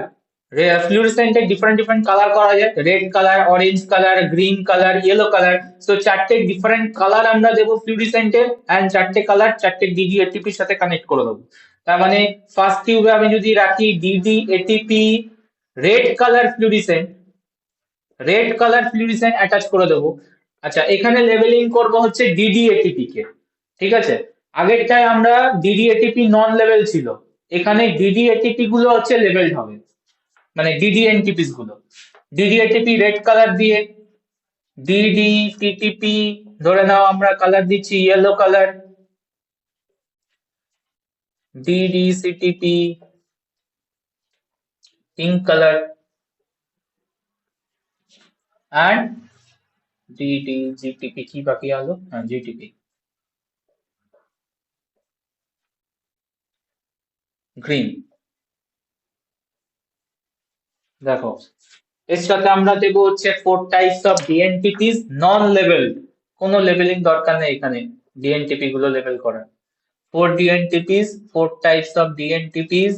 Fluorescent different different colour করা যায়, red colour, orange colour, green colour, yellow colour. So চারটে ডিফারেন্ট কালার আমরা দেবো ফ্লুorescent এর, এন্ড চারটে কালার চারটে ডিডি এটিপির সাথে কানেক্ট করে দেবো। তার মানে ফার্স্ট টিউবে আমি যদি রাখি DD ATP red colour fluorescent, red colour fluorescent attach করে দেবো। আচ্ছা, এখানে লেভেলিং করব হচ্ছে ডিডি এটিপি কে, ঠিক আছে। আগেরটায় আমরা ডিডি এটিপি নন লেভেল ছিল, এখানে ডিডি এটিপি গুলো হচ্ছে লেভেলড হবে, মানে ডিডি এনটিপিস গুলো। ডিডি এটিপি রেড কালার দিয়ে, ডিডি টিটিপি ধরে নাও আমরা কালার দিচ্ছি yellow colour, DD CTP pink colour, and DD GTP কি বাকি আলো, হ্যাঁ জিটিপি গ্রিন। দেখো এর সাথে আমরা দেবো হচ্ছে 4 টাইপস অফ ডিএনটিপিস নন লেভেলড, কোনো লেভেলিং দরকার নেই এখানে ডিএনটিপি গুলো লেভেল করার। 4 dNTPs, 4 types of dNTPs.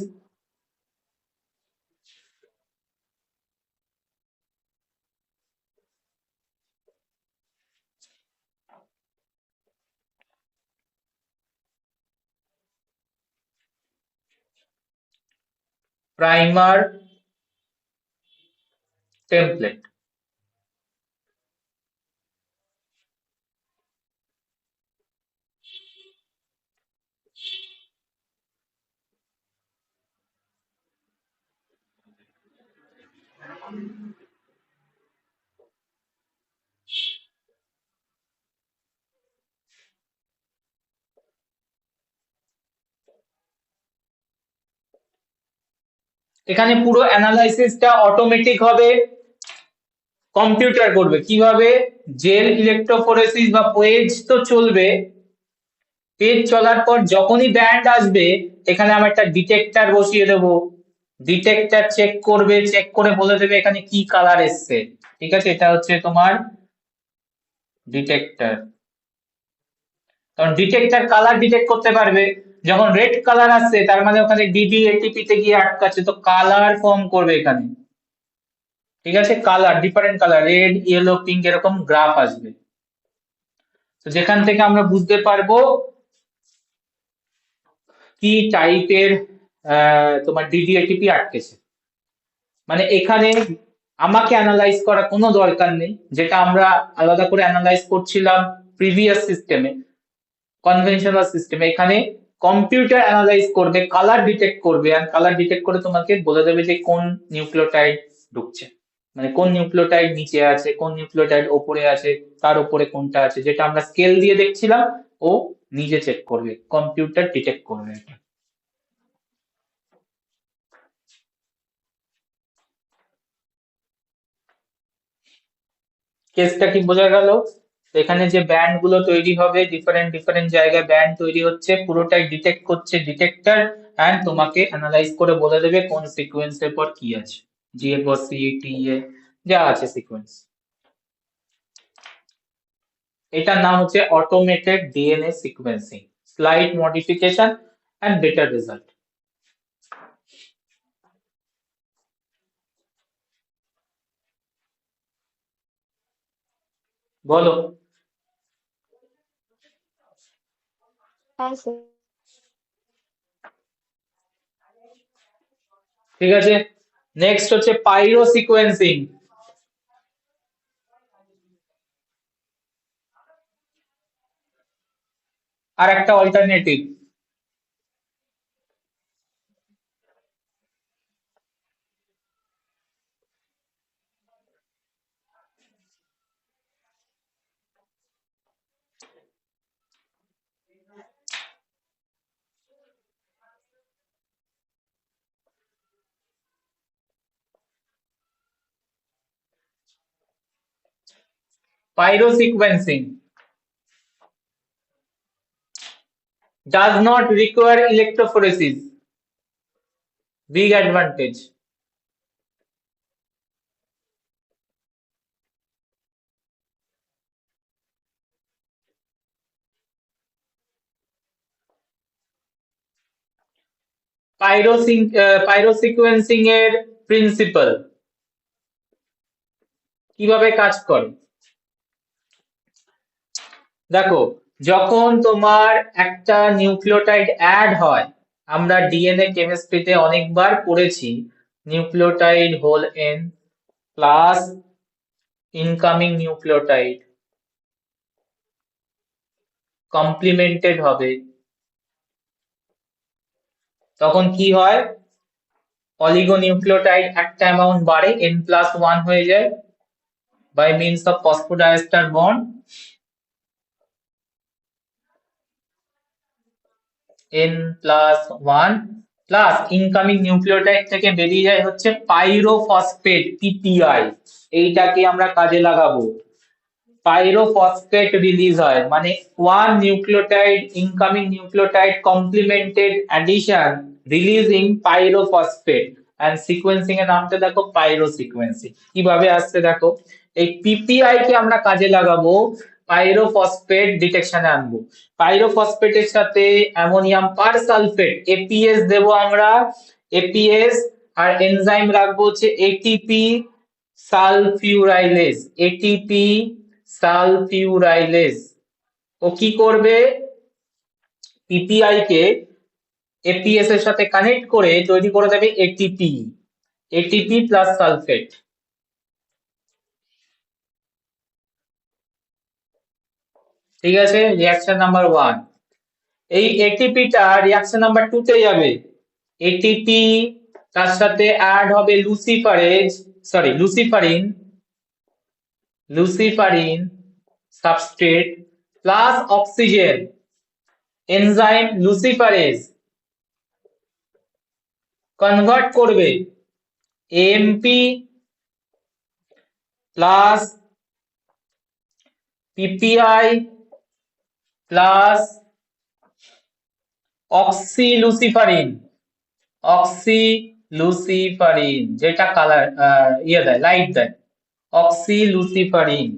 Primer template. এখানে পুরো অ্যানালাইসিসটা অটোমেটিক হবে, কম্পিউটার করবে। কিভাবে? জেল ইলেকট্রোফোরেসিস বা পেজ তো চলবে, পেজ চলার পর যখনই ব্যান্ড আসবে এখানে আমি একটা ডিটেক্টর বসিয়ে দেবো, ডিটেক্টর চেক করবে, চেক করে বলে দেবে এখানে কি কালার এসছে, ঠিক আছে। এটা হচ্ছে তোমার ডিটেক্টর, কারণ ডিটেক্টর কালার ডিটেক্ট করতে পারবে। যখন রেড কালার আসছে তার মানে ওখানে ডিডি এটিপি তে গিয়ে আটকাচ্ছে, তো কালার ফর্ম করবে এখানে, ঠিক আছে। Colour different colour, red, yellow, pink, এরকম গ্রাফ আসবে। তো যেখান থেকে আমরা বুঝতে পারবো কি টাইপের তোমার ডিডি এটিপি আটকেছে। মানে এখানে আমাকে অ্যানালাইজ করা কোনো দরকার নেই, যেটা আমরা আলাদা করে অ্যানালাইজ করছিলাম প্রিভিয়াস সিস্টেমে, কনভেনশনাল সিস্টেমে। এখানে কম্পিউটার অ্যানালাইজ করবে, কালার ডিটেক্ট করবে, আর কালার ডিটেক্ট করে তোমাকে বলে দেবে যে কোন নিউক্লিওটাইড ঢুকছে, মানে কোন নিউক্লিওটাইড নিচে আছে, কোন নিউক্লিওটাইড ওপরে আছে, তার উপরে কোনটা আছে, যেটা আমরা স্কেল দিয়ে দেখছিলাম ও নিজে চেক করবে, কম্পিউটার ডিটেক্ট করবে এটা। কেসটা কি বোঝা গেল? এখানে যে ব্যান্ড গুলো তৈরি হবে, ডিফারেন্ট ডিফারেন্ট জায়গায় ব্যান্ড তৈরি হচ্ছে, পুরোটাই ডিটেক্ট করছে ডিটেক্টর, এন্ড তোমাকে অ্যানালাইজ করে বলে দেবে কোন সিকোয়েন্সের পর কি আছে, জি এর পর সি, টি এ যা আছে সিকোয়েন্স। এটার নাম হচ্ছে automated DNA sequencing, slide modification and better result. বলো। হ্যাঁ স্যার। ঠিক আছে, নেক্সট হচ্ছে পাইরো সিকোয়েন্সিং। আর একটা alternative. Pyro sequencing does not require electrophoresis. Big advantage. পাইরো sequencing এর প্রিন্সিপাল কিভাবে কাজ করে দেখো। যখন তোমার একটা নিউক্লিওটাইড অ্যাড হয়, আমরা ডিএনএ কেমিস্ট্রিতে অনেকবার পড়েছি, nucleotide whole N plus incoming nucleotide complemented হবে, তখন কি হয়, অলিগোনিউক্লিওটাইড একটা অ্যামাউন্ট বাড়ে, n+1 হয়ে যায় by means of phosphodiester bond, n+1 plus incoming nucleotide থেকে বেরিয়ে যায় হচ্ছে পাইরোফসফেট পিপিআই। এইটাকে আমরা কাজে লাগাবো, পাইরোফসফেট রিলিজ হয় মানে one nucleotide incoming nucleotide complemented addition releasing pyrophosphate, and sequencing এর নামটা দেখো পাইরো সিকোয়েন্সিং। কিভাবে আসছে দেখো, এই পিপিআই কে আমরা কাজে লাগাবো পাইরোফসফেট ডিটেকশনে আনবো। পাইরোফসফেটের সাথে অ্যামোনিয়াম পারসালফেট এপিএস দেবো আমরা, এপিএস আর এনজাইম রাখবো হচ্ছে এটিপি সালফিউরাইলেজ, এটিপি সালফিউরাইলেজ। ও কি করবে, পিপিআই কে এপিএস এর সাথে কানেক্ট করে তৈরি করে দেবে এটিপি, এটিপি প্লাস সালফেট। ঠিক আছে, রিয়াকশন নাম্বার 1। এই এটিপিটা রিয়াকশন নাম্বার 2 তে যাবে, এটিপি তার সাথে অ্যাড হবে luciferase, sorry luciferin, luciferin substrate plus oxygen, enzyme luciferase convert করবে AMP plus PPi plus oxyluciferin, oxyluciferin যেটা কালার ইয়ে দেয়, লাইট দেয়, অক্সিলুসিফারিন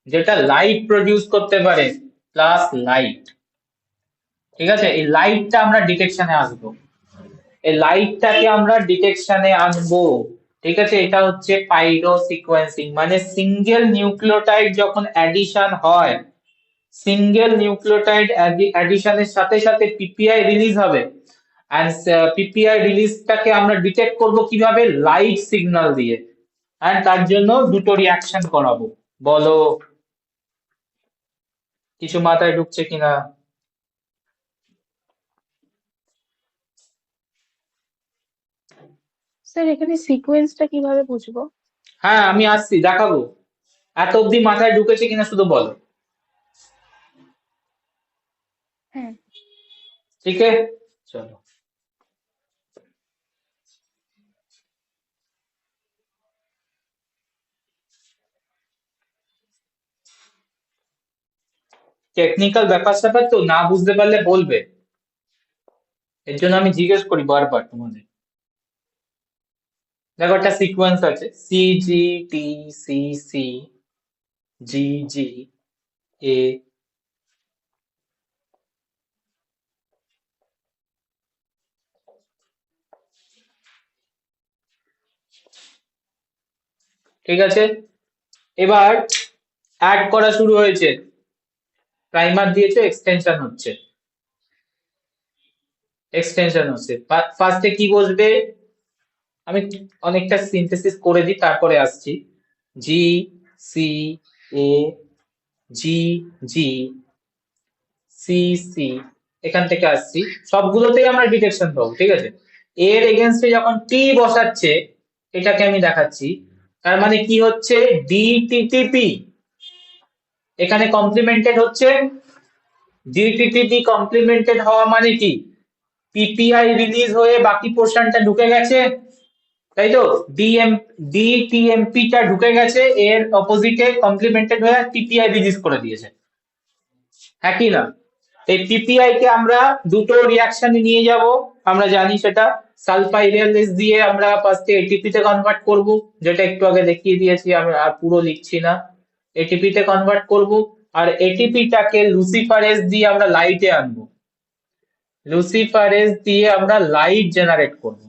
যেটা লাইট প্রডিউস করতে পারে প্লাস লাইট। ঠিক আছে, এই লাইটটা আমরা ডিটেকশনে আসবো, এই লাইটটাকে আমরা ডিটেকশনে আনবো। ঠিক আছে, এটা হচ্ছে পাইরো সিকোয়েন্সিং, মানে সিঙ্গেল নিউক্লিওটাইড যখন অ্যাডিশন হয়, সিঙ্গেল নিউক্লিওটাইড অ্যাডিশনের সাথে সাথে পিপিআই রিলিজ হবে, এন্ড পিপিআই রিলিজটাকে আমরা ডিটেক্ট করব কিভাবে, লাইট সিগন্যাল দিয়ে, এন্ড তার জন্য দুটো রিয়াকশন করাবো। বলো কিছু মাথায় ঢুকছে কিনা। স্যার এখানে সিকোয়েন্সটা কিভাবে বুঝবো? হ্যাঁ আমি আসছি, দেখাবো। এত অব্দি মাথায় ঢুকেছে কিনা শুধু বলো। হ্যাঁ। ঠিক আছে, চলো। টেকনিক্যাল ব্যাপার স্যাপার তো, না বুঝতে পারলে বলবে, এর জন্য আমি জিজ্ঞেস করি বারবার তোমাদের। দেখো একটা সিকোয়েন্স আছে, সি জি টি সি সি জি জি এ, ঠিক আছে। এবার অ্যাড করা শুরু হয়েছে, প্রাইমার দিয়েছো, এক্সটেনশন হচ্ছে। ফার্স্টে কি বসবে, আমি অনেকটা সিনথেসিস করে দিই তারপরে আসছি। জি, সি, এ, জি, জি, সি, সি, এখান থেকে আসছি, সবগুলোতেই আমরা ডিটেকশন পাবো, ঠিক আছে। এর এগেনস্টে যখন টি বসাচ্ছে, এটাকে আমি দেখাচ্ছি, তার মানে কি হচ্ছে, ডিটিটিপি এখানে কমপ্লিমেন্টেড হচ্ছে। ডিটিটিপি কমপ্লিমেন্টেড হওয়া মানে কি, পিপিআই রিলিজ হয়ে বাকি পোর্শনটা ঢুকে গেছে, তাই তো। ডিটিএমপি টা ঢুকে গেছে, এর অপোজিটে কমপ্লিমেন্টেড হয়ে টিপিআই রিলিজ করে দিয়েছে, হ্যাঁ কি না। এই পিপিআই কে আমরা দুটো রিয়াকশনে নিয়ে যাব, আমরা জানি সেটা। সালফাইরিয়ালেস দিয়ে আমরা ফার্স্টে এটিপি তে কনভার্ট করব, যেটা একটু আগে দেখিয়ে দিয়েছি, আমি আর পুরো লিখছি না। এটিপি তে কনভার্ট করব, আর এটিপি টাকে লুসিফারেজ দিয়ে আমরা লাইটে আনবো, লুসিফারেজ দিয়ে আমরা লাইট জেনারেট করব,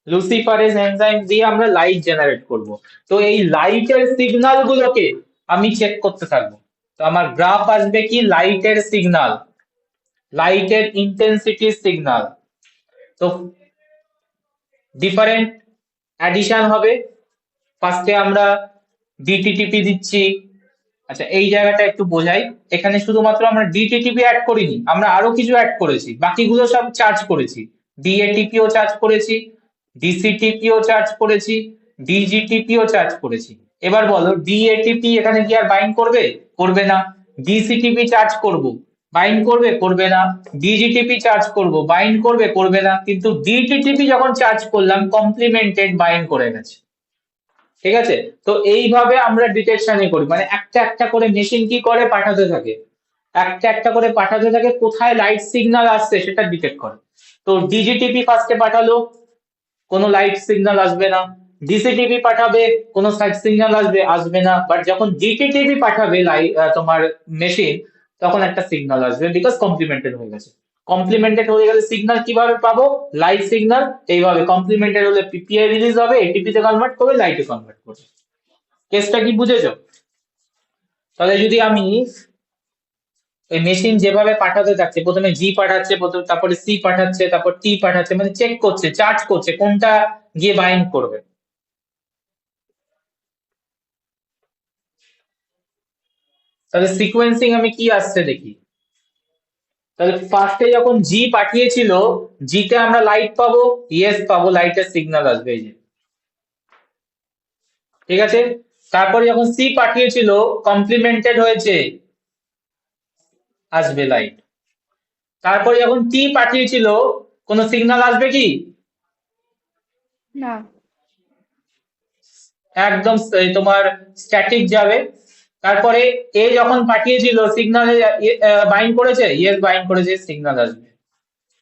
লুসিফারেজ এনজাইম দিয়ে আমরা লাইট জেনারেট করব। তো এই লাইটের সিগন্যাল গুলোকে আমি চেক করতে থাকবো। তো আমার গ্রাফ আসবে কি, লাইটের সিগন্যাল, লাইটের ইন্টেন্সিটি সিগন্যাল। তো ডিফারেন্ট অ্যাডিশন হবে। ফার্স্টে আমরা ডিটিটিপি দিচ্ছি। আচ্ছা, এই জায়গাটা একটু বোঝাই, এখানে শুধুমাত্র আমরা ডিটিটিপি অ্যাড করিনি, আমরা আরো কিছু অ্যাড করেছি, বাকিগুলো সব চার্জ করেছি। ডিএটিপিও চার্জ করেছি, ডিসিটিপিও চার্জ করেছি, ডিজিটিপিও চার্জ করেছি। এবার বলো, ডিএটিপি এখানে কি আর বাইন্ড করবে? করবে না। ডিসিটিপি চার্জ করব, বাইন্ড করবে? করবে না। ডিজিটিপি চার্জ করব, বাইন্ড করবে? করবে না। কিন্তু ডিটিটিপি যখন চার্জ করলাম, কমপ্লিমেন্টেড বাইন্ড করে গেছে, ঠিক আছে। তো এইভাবে আমরা ডিটেকশনই করি, মানে একটা একটা করে মেশিন কি করে, পাঠাতে থাকে, একটা একটা করে পাঠাতে থাকে, কোথায় লাইট সিগন্যাল আসছে সেটা ডিটেক্ট করে। তো ডিজিটিপি ফার্স্টে পাঠালো, কোনো লাইট সিগন্যাল আসবে না। ডিসিটিভি পাঠাবে, কোনো সাইট সিগন্যাল আসবে না। বাট যখন ডিটিটিভি পাঠাবে তোমার মেশিন, তখন একটা সিগন্যাল আসবে, বিকজ কমপ্লিমেন্টেড হয়ে গেছে। কমপ্লিমেন্টেড হয়ে গেলে সিগন্যাল কিভাবে পাবো, লাইট সিগন্যাল। এইভাবে কমপ্লিমেন্টেড হলে পিপিআই রিলিজ হবে, এটিপি তে কনভার্ট করবে, লাইটে কনভার্ট করবে। কেসটা কি বুঝেছো? তাহলে যদি আমি ওই মেশিন যেভাবে পাঠাতে থাকছে, প্রথমে জি পাঠাচ্ছে, তারপরে সি পাঠাচ্ছে, তারপর টি পাঠাচ্ছে, মানে চেক করছে, চার্জ করছে, কোনটা গিয়ে বাইন্ড করবে। তাহলে সিকোয়েন্সিং আমি কি আসছে দেখি। তাহলে ফার্স্টে যখন জি পাঠিয়েছিল, জিতে আমরা লাইট পাবো, ইয়েস পাবো, লাইটের সিগন্যাল আসবে, এই যে, ঠিক আছে। তারপরে যখন সি পাঠিয়েছিল, কমপ্লিমেন্টেড হয়েছে, আসবে লাইট। তারপরে যখন টি পাঠিয়েছিল, কোনো সিগন্যাল আসবে কি? না। একদম তোমার স্ট্যাটিক যাবে। তারপরে এ যখন পাঠিয়েছিল, সিগন্যালে বাইন্ড করেছে, ইয়েস বাইন্ড করেছে, সিগন্যাল আসবে,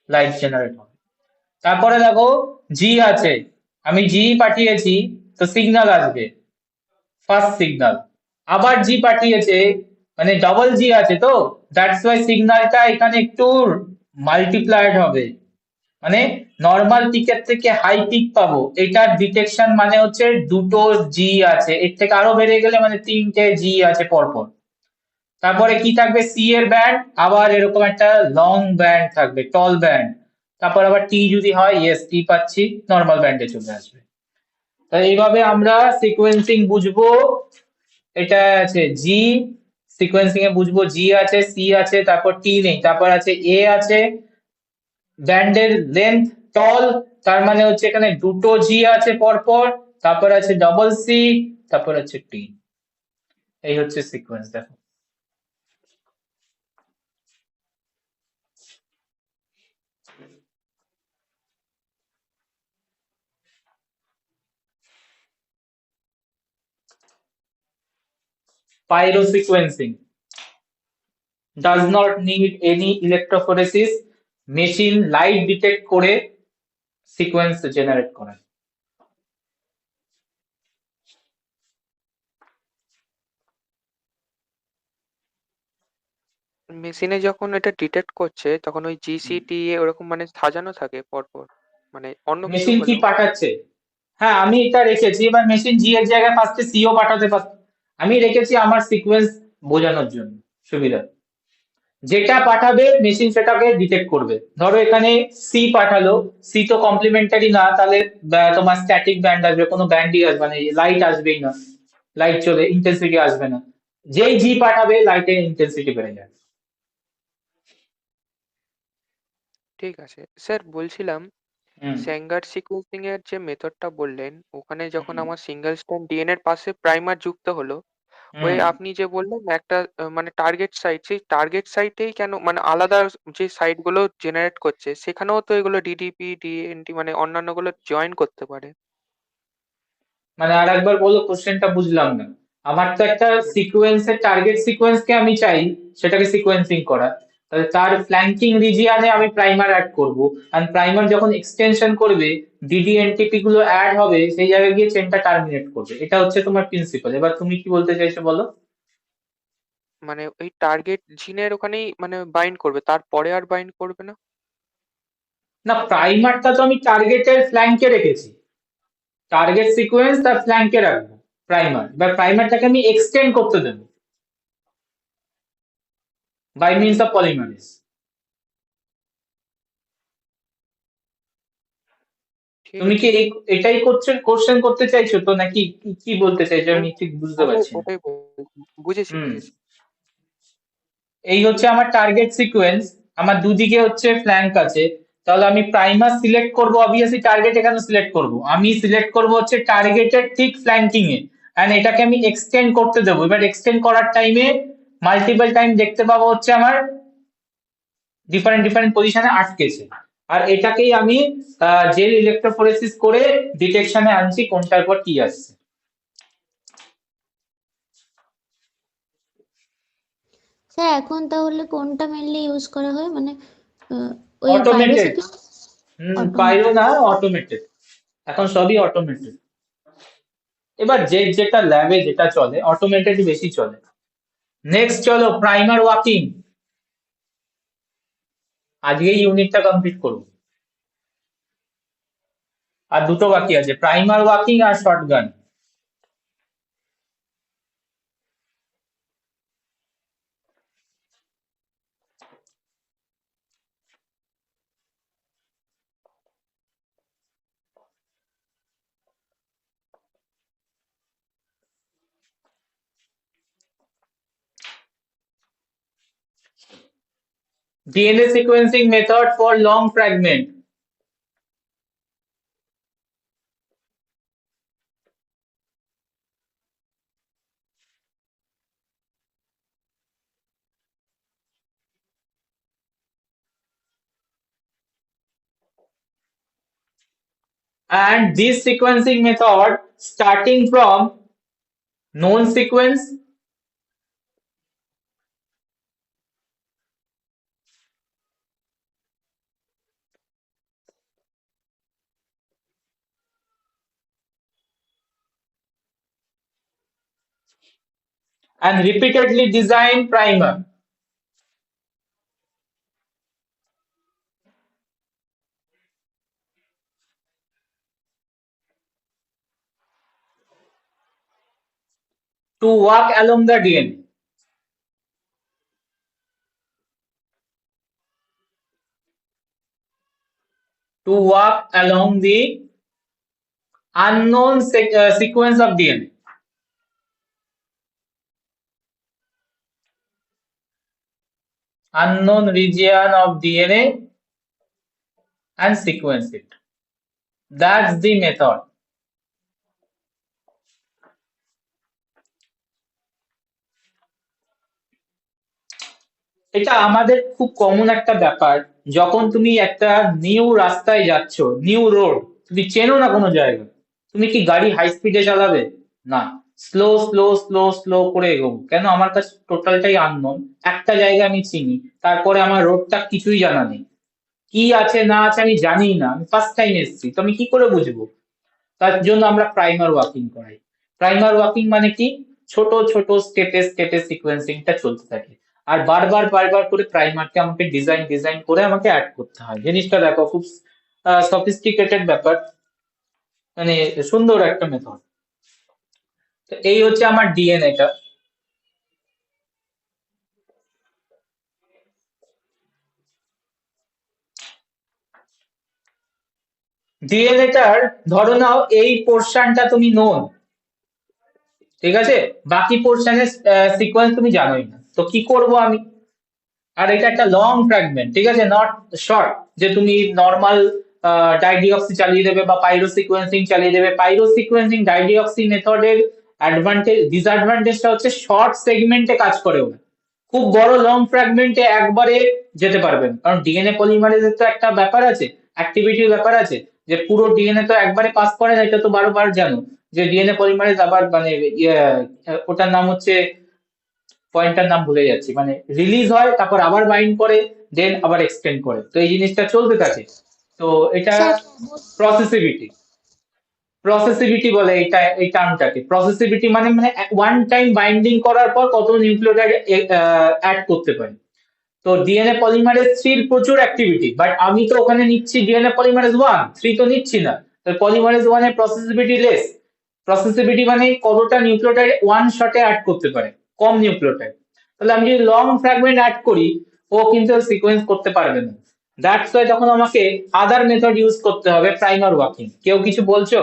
লাইট জেনারেট হবে। তারপরে দেখো, জি আছে, আমি জি পাঠিয়েছি, তো সিগন্যাল আসবে, ফার্স্ট সিগন্যাল। আবার জি পাঠিয়েছে, মানে ডবল জি আছে, তো দ্যাটস ওয়াই সিগন্যালটা এখানে একটু মাল্টিপ্লাইড হবে, মানে নর্মাল পিকের থেকে হাই পিক পাবো। এটার ডিটেকশন মানে হচ্ছে দুটো জি আছে, এর থেকে আরো বেড়ে গেলে মানে তিনটে জি আছে পরপর। তারপরে কি থাকবে, সি এর ব্যান্ড, আবার এরকম একটা লং ব্যান্ড থাকবে, টল ব্যান্ড। তারপর আবার টি যদি হয়, ইয়েস টি পাচ্ছি, নর্মাল ব্যান্ডে চলে আসবে। তাহলে এইভাবে আমরা সিকোয়েন্সিং বুঝবো। এটা আছে জি, সিকোয়েন্সিং এ বুঝবো জি আছে, সি আছে, তারপর টি নেই, তারপর আছে এ আছে, ব্যান্ডের লেন্থ টল, তার মানে হচ্ছে এখানে দুটো জি আছে পরপর, তারপর আছে ডবল সি, তারপর আছে টি। এই হচ্ছে সিকোয়েন্স, দেখো। Pyrosequencing does not need any electrophoresis, machine light detect করে সিকোয়েন্স জেনারেট করে। মেশিনে যখন এটা ডিটেক্ট করছে তখন ওই জিসিটি ওরকম মানে সাজানো থাকে পরপর, মানে অন্য কিছু মেশিন কি হলেও। পাঠাচ্ছে, হ্যাঁ আমি এটা রেখেছি, এবার মেশিন জি এর জায়গায় ফার্স্টে সিও পাঠাতে পারত, আমি রেখেছি আমার সিকোয়েন্স বোঝানোর জন্য সুবিধা। যেটা পাঠাবে মেশিন সেটাকে ডিটেক্ট করবে। ধরো এখানে সি পাঠালো, সি তো কমপ্লিমেন্টারি না, তাহলে তোমার স্ট্যাটিক ব্যান্ড আসবে, কোনো ব্যান্ডই আসবে না, লাইট আসবেই না, লাইট চলে ইন্টেন্সিটি আসবে না। যেই জি পাঠাবে লাইটের ইন্টেন্সিটি বেড়ে যাবে। ঠিক আছে স্যার, বলছিলাম হুম স্যাঙ্গার সিকোয়েন্সিং এর যে মেথডটা বললেন, ওখানে যখন হুম আমার সিঙ্গেল স্ট্র্যান্ড ডিএনএ এর পাশে প্রাইমার যুক্ত হলো, ওই হুম। আপনি যে বললেন একটা মানে টার্গেট সাইট, সেই টার্গেট সাইটেই কেন মানে আলাদা যে সাইট গুলো জেনারেট করছে সেখানেও তো এগুলো ডিডিপি ডিএনটি মানে অন্যান্য গুলো জয়েন করতে পারে। মানে আর একবার বলো, কোশ্চেনটা বুঝলাম না। আমার তো একটা সিকোয়েন্সের টার্গেট সিকোয়েন্সকে আমি চাই সেটাকে সিকোয়েন্সিং করা, তাহলে তার ফ্ল্যাঙ্কিং রিজিয়নে আমি প্রাইমার অ্যাড করব। আর প্রাইমার যখন এক্সটেনশন করবে, ডিডি এনটিপি গুলো অ্যাড হবে, সেই জায়গায় গিয়ে চেনটা টার্মিনেট করবে। এটা হচ্ছে তোমার প্রিন্সিপাল। এবার তুমি কি বলতে চাইছো বলো। মানে ওই টার্গেট জিনের ওখানেই মানে বাইন্ড করবে, তারপরে আর বাইন্ড করবে না? না, প্রাইমারটা তো আমি টার্গেটের ফ্ল্যাঙ্কে রেখেছি, টার্গেট সিকোয়েন্স তার ফ্ল্যাঙ্কে রাখবো প্রাইমার, এবার প্রাইমারটাকে আমি এক্সটেন্ড করতে দেবো বাই মিনস অফ পলিমারেজ। ঠিক তুমি কি আছে। এটাই কোশ্চেন করতে চাইছো তো, নাকি কি কি বলতে চাইছো না, আমি ঠিক বুঝতে ওটাই পারছি না। ওটাই বলছি। বুঝেছি হুম, বুঝেছি। এই হচ্ছে আমার টার্গেট সিকোয়েন্স, আমার দুদিকে হচ্ছে ফ্ল্যাঙ্ক আছে। তাহলে আমি প্রাইমার সিলেক্ট করব, অবভিয়াসলি টার্গেট এখানে সিলেক্ট করব, আমি সিলেক্ট করব হচ্ছে টার্গেটের ঠিক ফ্ল্যাঙ্কিং এ, এন্ড এটাকে আমি এক্সটেন্ড করতে দেবো। এবার এক্সটেন্ড করার টাইমে মাল্টিপল টাইম দেখতে পাবো হচ্ছে আমার ডিফারেন্ট ডিফারেন্ট পজিশনে আটকেছে। আর এটাকেই আমি জেল ইলেকট্রোফোরেসিস করে ডিটেকশনে আনছি কোনটার পর কি আসছে। স্যার এখন তাহলে কোনটা মেনলি ইউজ করা হয় মানে আহ, ওই অটোমেটেড। পাইরোসিটি পাইরো অটোমেটিক? না, অটোমেটেড, এখন সবই অটোমেটেড। এবার যে যেটা ল্যাবে যেটা চলে অটোমেটেড বেশি চলে। নেক্সট চলো প্রাইমার ওয়াকিং, আজকে এই ইউনিটটা কমপ্লিট করবো। আর দুটো বাকি আছে, primer walking R shotgun. DNA sequencing method for long fragment. And this sequencing method starting from known sequence and repeatedly design primer to walk along the DNA. To walk along the unknown sequence of DNA. Unknown region of DNA and sequence it. That's the method. এটা আমাদের খুব common একটা ব্যাপার। যখন তুমি একটা new রাস্তায় যাচ্ছ, নিউ রোড, তুমি চেনো না কোনো জায়গা, তুমি কি গাড়ি হাই স্পিডে চালাবে? না, স্লো স্লো স্লো স্লো করে এগোবো। কেন? আমার কাছে টোটালটাই আননোন, একটা জায়গা আমি চিনি, তারপরে আমার রোডটা কিছুই জানা নেই, কি আছে না আছে আমি জানি না, আমি ফার্স্ট টাইম এসেছি, তো আমি কি করে বুঝবো? তার জন্য আমরা প্রাইমার ওয়াকিং করাই। প্রাইমার ওয়াকিং মানে কি? ছোট ছোট স্টেপে স্টেপে সিকোয়েন্সিংটা চলতে থাকে। আর বারবার বারবার করে প্রাইমারকে আমাকে ডিজাইন ডিজাইন করে আমাকে অ্যাড করতে হয়। জিনিসটা দেখো খুব সফিস্টিকেটেড ব্যাপার। মানে সুন্দর একটা মেথড। তো এই হচ্ছে আমার ডিএনএটা। ডিএনএটার ধরো নাও এই পোর্শনটা তুমি নোন, ঠিক আছে, বাকি পোর্শনের সিকোয়েন্স তুমি জানোই না, তো কি করব আমি? আর এটা একটা লং ফ্র্যাগমেন্ট, ঠিক আছে, নট শর্ট, যে তুমি নর্মাল ডাইডিঅক্সি চালিয়ে দেবে বা পাইরো সিকোয়েন্সিং চালিয়ে দেবে। পাইরো সিকোয়েন্সিং ডাইডিঅক্সি মেথডের অ্যাডভান্টেজ ডিসঅ্যাডভান্টেজটা হচ্ছে শর্ট সেগমেন্টে কাজ করে ওরা, খুব বড় লং ফ্র্যাগমেন্টে একবারে যেতে পারবেন, কারণ ডিএনএ পলিমারেজের তো একটা ব্যাপার আছে, অ্যাক্টিভিটির ব্যাপার আছে, যে পুরো ডিএনএ তো একবারে পাস করে না, এটা তো বারবার জানো, যে ডিএনএ পলিমারেজ আবার মানে ওটার নাম হচ্ছে, পয়েন্টটার নাম ভুলে যাচ্ছি, মানে রিলিজ হয় তারপর আবার বাইন্ড করে দেন আবার এক্সটেন্ড করে, তো এই জিনিসটা চলতে থাকে। তো এটা স্যার প্রসেসিভিটি, প্রসেসিভিটি বলে এইটা, এই টার্মটাকে প্রসেসিভিটি মানে মানে ওয়ান টাইম বাইন্ডিং করার পর কত নিউক্লিওটাইড অ্যাড করতে পারি। তো ডিএনএ পলিমারেজ 3 প্রচুর অ্যাক্টিভিটি, বাট আমি তো ওখানে নিচ্ছি ডিএনএ পলিমারেজ 1, 3 তো নিচ্ছি না, তো পলিমারেজ 1 এর প্রসেসিভিটি লেস। প্রসেসিভিটি মানে কতটা নিউক্লিওটাইড ওয়ান শটে অ্যাড করতে পারে, কম নিউক্লিওটাইড। তাহলে আমি যদি লং ফ্র্যাগমেন্ট অ্যাড করি, ও কিন্তু সিকোয়েন্স করতে পারবে না। দ্যাটস ওয়াই তখন আমাকে আদার মেথড ইউজ করতে হবে, প্রাইমার ওয়াকিং। কেউ কিছু বলছো?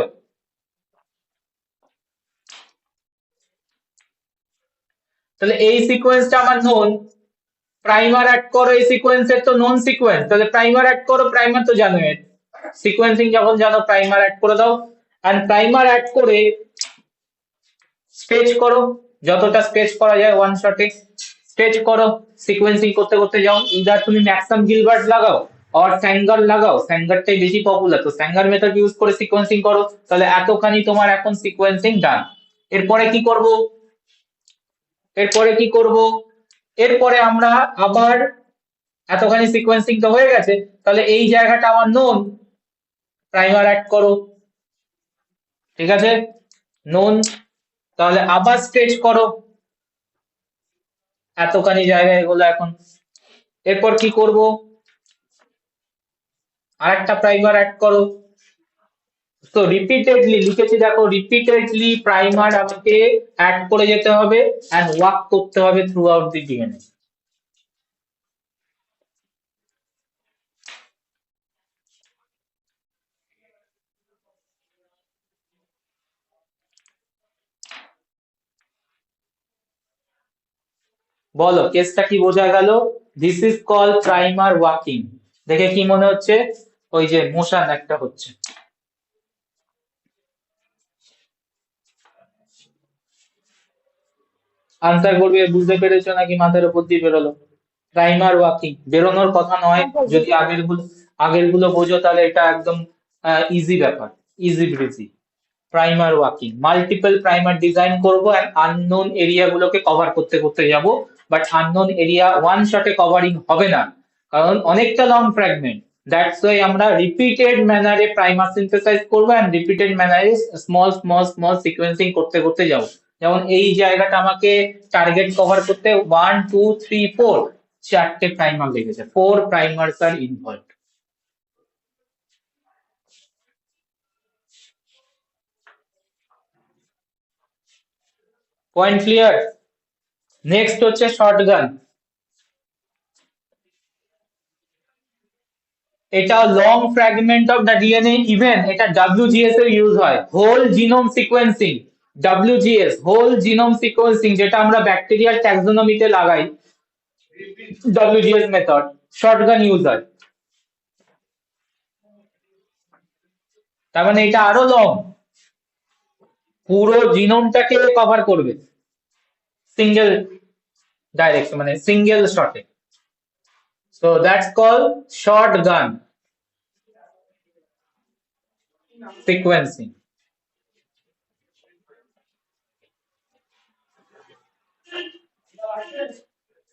তাহলে এই সিকোয়েন্সটা আমার নোন, প্রাইমার অ্যাড করো, এই সিকোয়েন্সের তো নন সিকোয়েন্স, তাহলে প্রাইমার অ্যাড করো, প্রাইমার তো জানো এর সিকোয়েন্সিং যখন জানো প্রাইমার অ্যাড করে দাও, এন্ড প্রাইমার অ্যাড করে স্কেচ করো, যতটা স্কেচ করা যায় ওয়ান শটে স্কেচ করো, সিকোয়েন্সিং করতে করতে যাও। ইদার তুমি ম্যাক্সাম গিলবার্ট লাগাও আর স্যাঙ্গার লাগাও, স্যাঙ্গারটাই বেশি পপুলার, তো স্যাঙ্গার মেথড ইউজ করে সিকোয়েন্সিং করো, তাহলে এতখানি তোমার এখন সিকোয়েন্সিং ডান। এরপরে কি করব? এরপরে কি করব? এরপরে আমরা আবার, এতখানি সিকোয়েন্সিং তো হয়ে গেছে, তাহলে এই জায়গাটা আমার নোন, প্রাইমার অ্যাড করো, ঠিক আছে, নোন, তাহলে আবার স্ট্রেচ করো, এতখানি জায়গা এগুলো এখন। এরপর কি করব? আরেকটা প্রাইমার অ্যাড করো। তো রিপিটেডলি লিখেছি দেখো, রিপিটেডলি প্রাইমার আমাকে অ্যাড করে যেতে হবে এন্ড ওয়ার্ক করতে হবে থ্রু আউট দি ডিএনএ। বলো কেসটা কি বোঝা গেল? This is call primer walking. দেখে কি মনে হচ্ছে? ওই যে মোশন একটা হচ্ছে। আনসার করবে, বুঝতে পেরেছো নাকি মাথার উপর দিয়ে বেরোলো? প্রাইমার ওয়াকিং বেরোনোর কথা নয়, যদি আগের গুলো বোঝো তাহলে এটা একদম ইজি ব্যাপার, easy breezy. Primer walking, multiple primer design করব এন্ড আননোন এরিয়া গুলোকে কভার করতে করতে যাব, বাট আননোন এরিয়া ওয়ান শটে কভারিং হবে না, কারণ অনেকটা লং ফ্র্যাগমেন্ট। দ্যাটস ওয়াই আমরা রিপিটেড ম্যানারে প্রাইমার সিনথেসাইজ করবো এন্ড রিপিটেড ম্যানারে স্মল স্মল স্মল সিকোয়েন্সিং করতে করতে যাব। যেমন এই জায়গাটা আমাকে টার্গেট কভার করতে 1 2 3 4 চারটে প্রাইমার লেগেছে, 4 প্রাইমার্স আর ইনভলভড। Point clear? নেক্সট হচ্ছে শর্টগান। এটা long fragment of the DNA, even এটা ডব্লিউজিএস এর ইউজ হয়, whole genome sequencing. WGS whole genome sequencing, যেটা আমরা ব্যাকটেরিয়াল ট্যাক্সোনমিতে লাগাই, ডব্লিউজিএস মেথড শর্টগান ইউজ হয়। তার মানে এটা আরো লং, পুরো জিনোমটাকে কভার করবে সিঙ্গেল ডাইরেকশন, মানে সিঙ্গেল শটে। So that's call shotgun sequencing.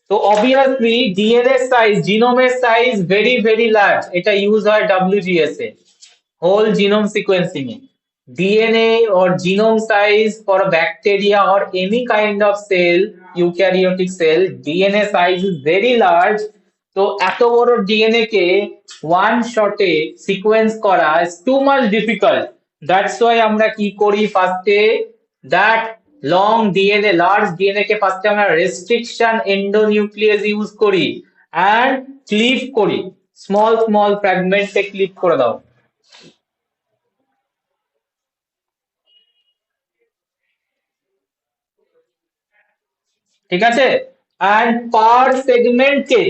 তো অবভিয়াসলি ডিএনএ সাইজ, জিনোমের সাইজ ভেরি ভেরি লার্জ, এটা ইউজ হয় ডব্লিউজিএস এ, হোল genome sequencing এ। DNA or genome size for a bacteria or any kind of cell, eukaryotic cell, DNA size is very large. তো এত বড় DNA কে one শটে সিকোয়েন্স করা is too much difficult. That's why আমরা কি করি ফার্স্টে, that long DNA, large DNA কে ফার্স্টে আমরা রেস্ট্রিকশন এন্ডোনিউক্লিয়াস ইউজ করি এন্ড ক্লিভ করি, স্মল স্মল ফ্র্যাগমেন্টে ক্লিভ করে দাও। ঠিক আছে, এন্ড পার সেগমেন্ট কে,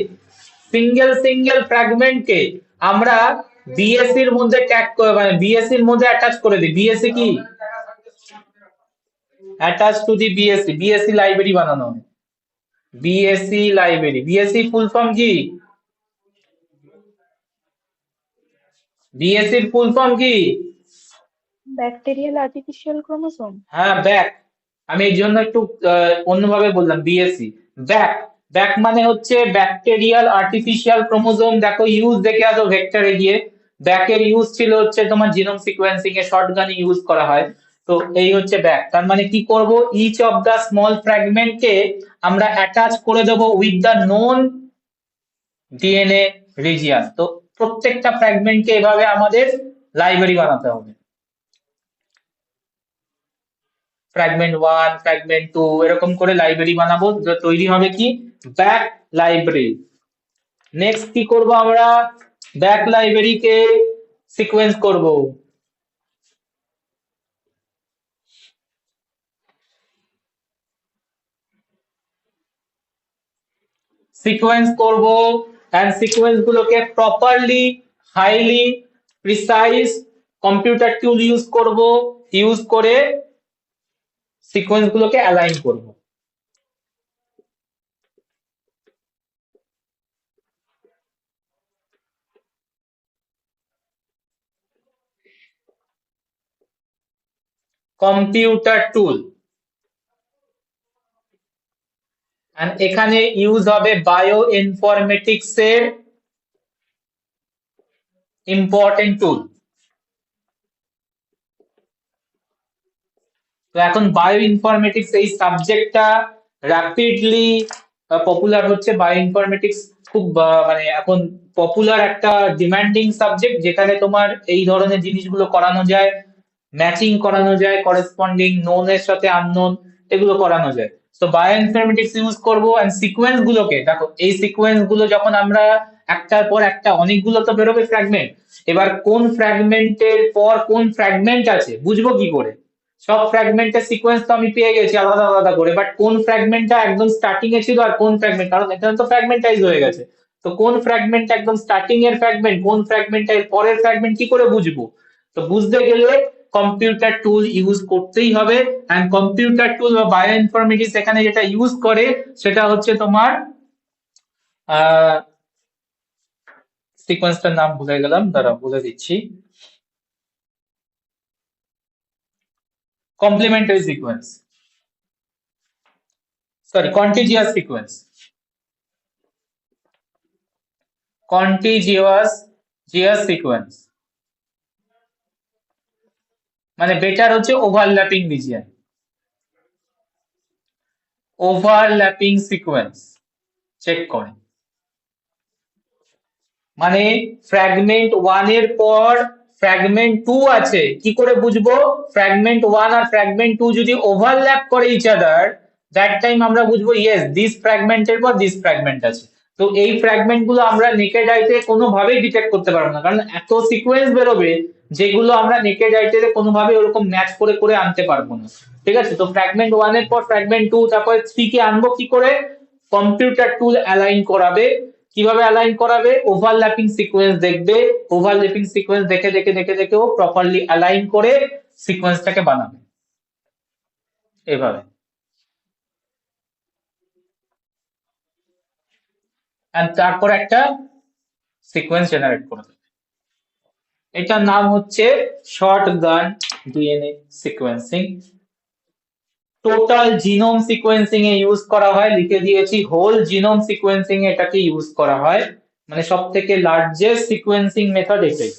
সিঙ্গেল সিঙ্গেল ফ্র্যাগমেন্ট কে আমরা বিএসসি এর মধ্যে ট্যাগ করে, মানে বিএসসি এর মধ্যে অ্যাটাচ করে দিই। বিএসসি কি attach to the BSc, BSc library বানানো হয়। BSc library, BSc full form কি? বিএসসি এর ফুল ফর্ম কি? Bacterial artificial chromosome. হ্যাঁ ব্যাক, আমি এর জন্য একটু অন্যভাবে বললাম বিএসসি। ব্যাক, ব্যাক মানে হচ্ছে ব্যাকটেরিয়াল আর্টিফিশিয়াল ক্রোমোসোম। দেখো ইউজ দেখে আসো ভেক্টরে গিয়ে, ব্যাকের ইউজ ছিল হচ্ছে তোমার জিনোম সিকোয়েন্সিং এ শর্টগান ইউজ করা হয়। তো এই হচ্ছে ব্যাক, তার মানে কি করব, each of the small fragment কে আমরা অ্যাটাচ করে দেব with the known DNA region. তো প্রত্যেকটা ফ্র্যাগমেন্ট কে এভাবে আমাদের লাইব্রেরি বানাতে হবে। ফ্র্যাগমেন্ট 1, ফ্র্যাগমেন্ট 2 এরকম করে লাইব্রেরি বানাবো, তৈরি হবে কি ব্যাক লাইব্রেরি। নেক্সট কি করব আমরা, ব্যাক লাইব্রেরি কে সিকোয়েন্স করব। সিকোয়েন্স করব এন্ড সিকোয়েন্স গুলোকে প্রপারলি, হাইলি প্রিসাইজ কম্পিউটার টুল ইউজ করব, ইউজ করে সিকোয়েন্স গুলোকে অ্যালাইন করব। কম্পিউটার টুল, এন্ড এখানে ইউজ হবে বায়ো ইনফরমেটিক্স এর ইম্পর্টেন্ট টুল। তো এখন বায়ো ইনফরমেটিক্স এই সাবজেক্টটা র্যাপিডলি পপুলার হচ্ছে। বায়ো ইনফরমেটিক্স খুব মানে এখন পপুলার একটা ডিমান্ডিং সাবজেক্ট, যেখানে তোমার এই ধরনের জিনিসগুলো করানো যায়, ম্যাচিং করানো যায়, করেসপন্ডিং নোন এর সাথে আননোন এগুলো করানো যায়। তো বায়ো ইনফরমেটিক্স ইউজ করবো এন্ড সিকোয়েন্স গুলোকে, দেখো এই সিকোয়েন্স গুলো যখন আমরা একটার পর একটা, অনেকগুলো তো বেরোবে ফ্র্যাগমেন্ট, এবার কোন ফ্র্যাগমেন্টের পর কোন ফ্র্যাগমেন্ট আছে বুঝবো কি করে? সব ফ্র্যাগমেন্টের সিকোয়েন্স তো আমি পেয়ে গেছি আলাদা আলাদা করে, বাট কোন ফ্র্যাগমেন্টটা একদম স্টার্টিং এ ছিল আর কোন ফ্র্যাগমেন্ট, কারণ এখানে তো ফ্র্যাগমেন্টাইজ হয়ে গেছে, তো কোন ফ্র্যাগমেন্ট একদম স্টার্টিং এর ফ্র্যাগমেন্ট, কোন ফ্র্যাগমেন্ট এর পরের ফ্র্যাগমেন্ট কি করে বুঝবো? তো বুঝতে গেলে কম্পিউটার টুল ইউজ করতেই হবে। এন্ড কম্পিউটার টুল বা বায়ো ইনফরমেটিক্স এখানে যেটা ইউজ করে সেটা হচ্ছে তোমার সিকোয়েন্সটার নাম ভুলে গেলাম, দাঁড়া বলে দিচ্ছি, complementary sequence, sorry contiguous sequence, contiguous sequence মানে বেটার হচ্ছে overlapping region, overlapping sequence check করে, মানে ফ্র্যাগমেন্ট 1 এর পর ফ্র্যাগমেন্ট 2 আছে, কি করে বুঝবো? ফ্র্যাগমেন্ট 1 আর ফ্র্যাগমেন্ট 2 যদি ওভারল্যাপ করে ইচ আদার, দ্যাট টাইম আমরা বুঝবো ইয়েস দিস ফ্র্যাগমেন্টের পর দিস ফ্র্যাগমেন্ট আছে। তো এই ফ্র্যাগমেন্ট গুলো আমরা নেকেড আইতে কোনোভাবেই ডিটেক্ট করতে পারবো না, কারণ এত সিকোয়েন্স বেরোবে যেগুলো আমরা নেকেড আইতে কোনোভাবে ওরকম ম্যাচ করে করে আনতে পারবো না। ঠিক আছে, তো ফ্র্যাগমেন্ট 1 এর পর ফ্র্যাগমেন্ট 2, তারপরে 3 কে আনবো কি করে? কম্পিউটার টুল অ্যালাইন করাবে। কিভাবে অ্যালাইন করাবে? ওভারল্যাপিং সিকোয়েন্স দেখবে, ওভারল্যাপিং সিকোয়েন্স দেখে দেখে দেখে দেখে ও প্রপারলি অ্যালাইন করে সিকোয়েন্সটাকে বানাবে এভাবে। এন্ড তারপর একটা সিকোয়েন্স জেনারেট করে দেবে, এটার নাম হচ্ছে shotgun DNA sequencing. Total genome sequencing এ ইউজ করা হয়, লিখে দিয়েছি হোল জিনোম সিকোয়েন্সিং এটাকে ইউজ করা হয়, মানে সব থেকে লার্জেস্ট সিকোয়েন্সিং মেথড এটাই।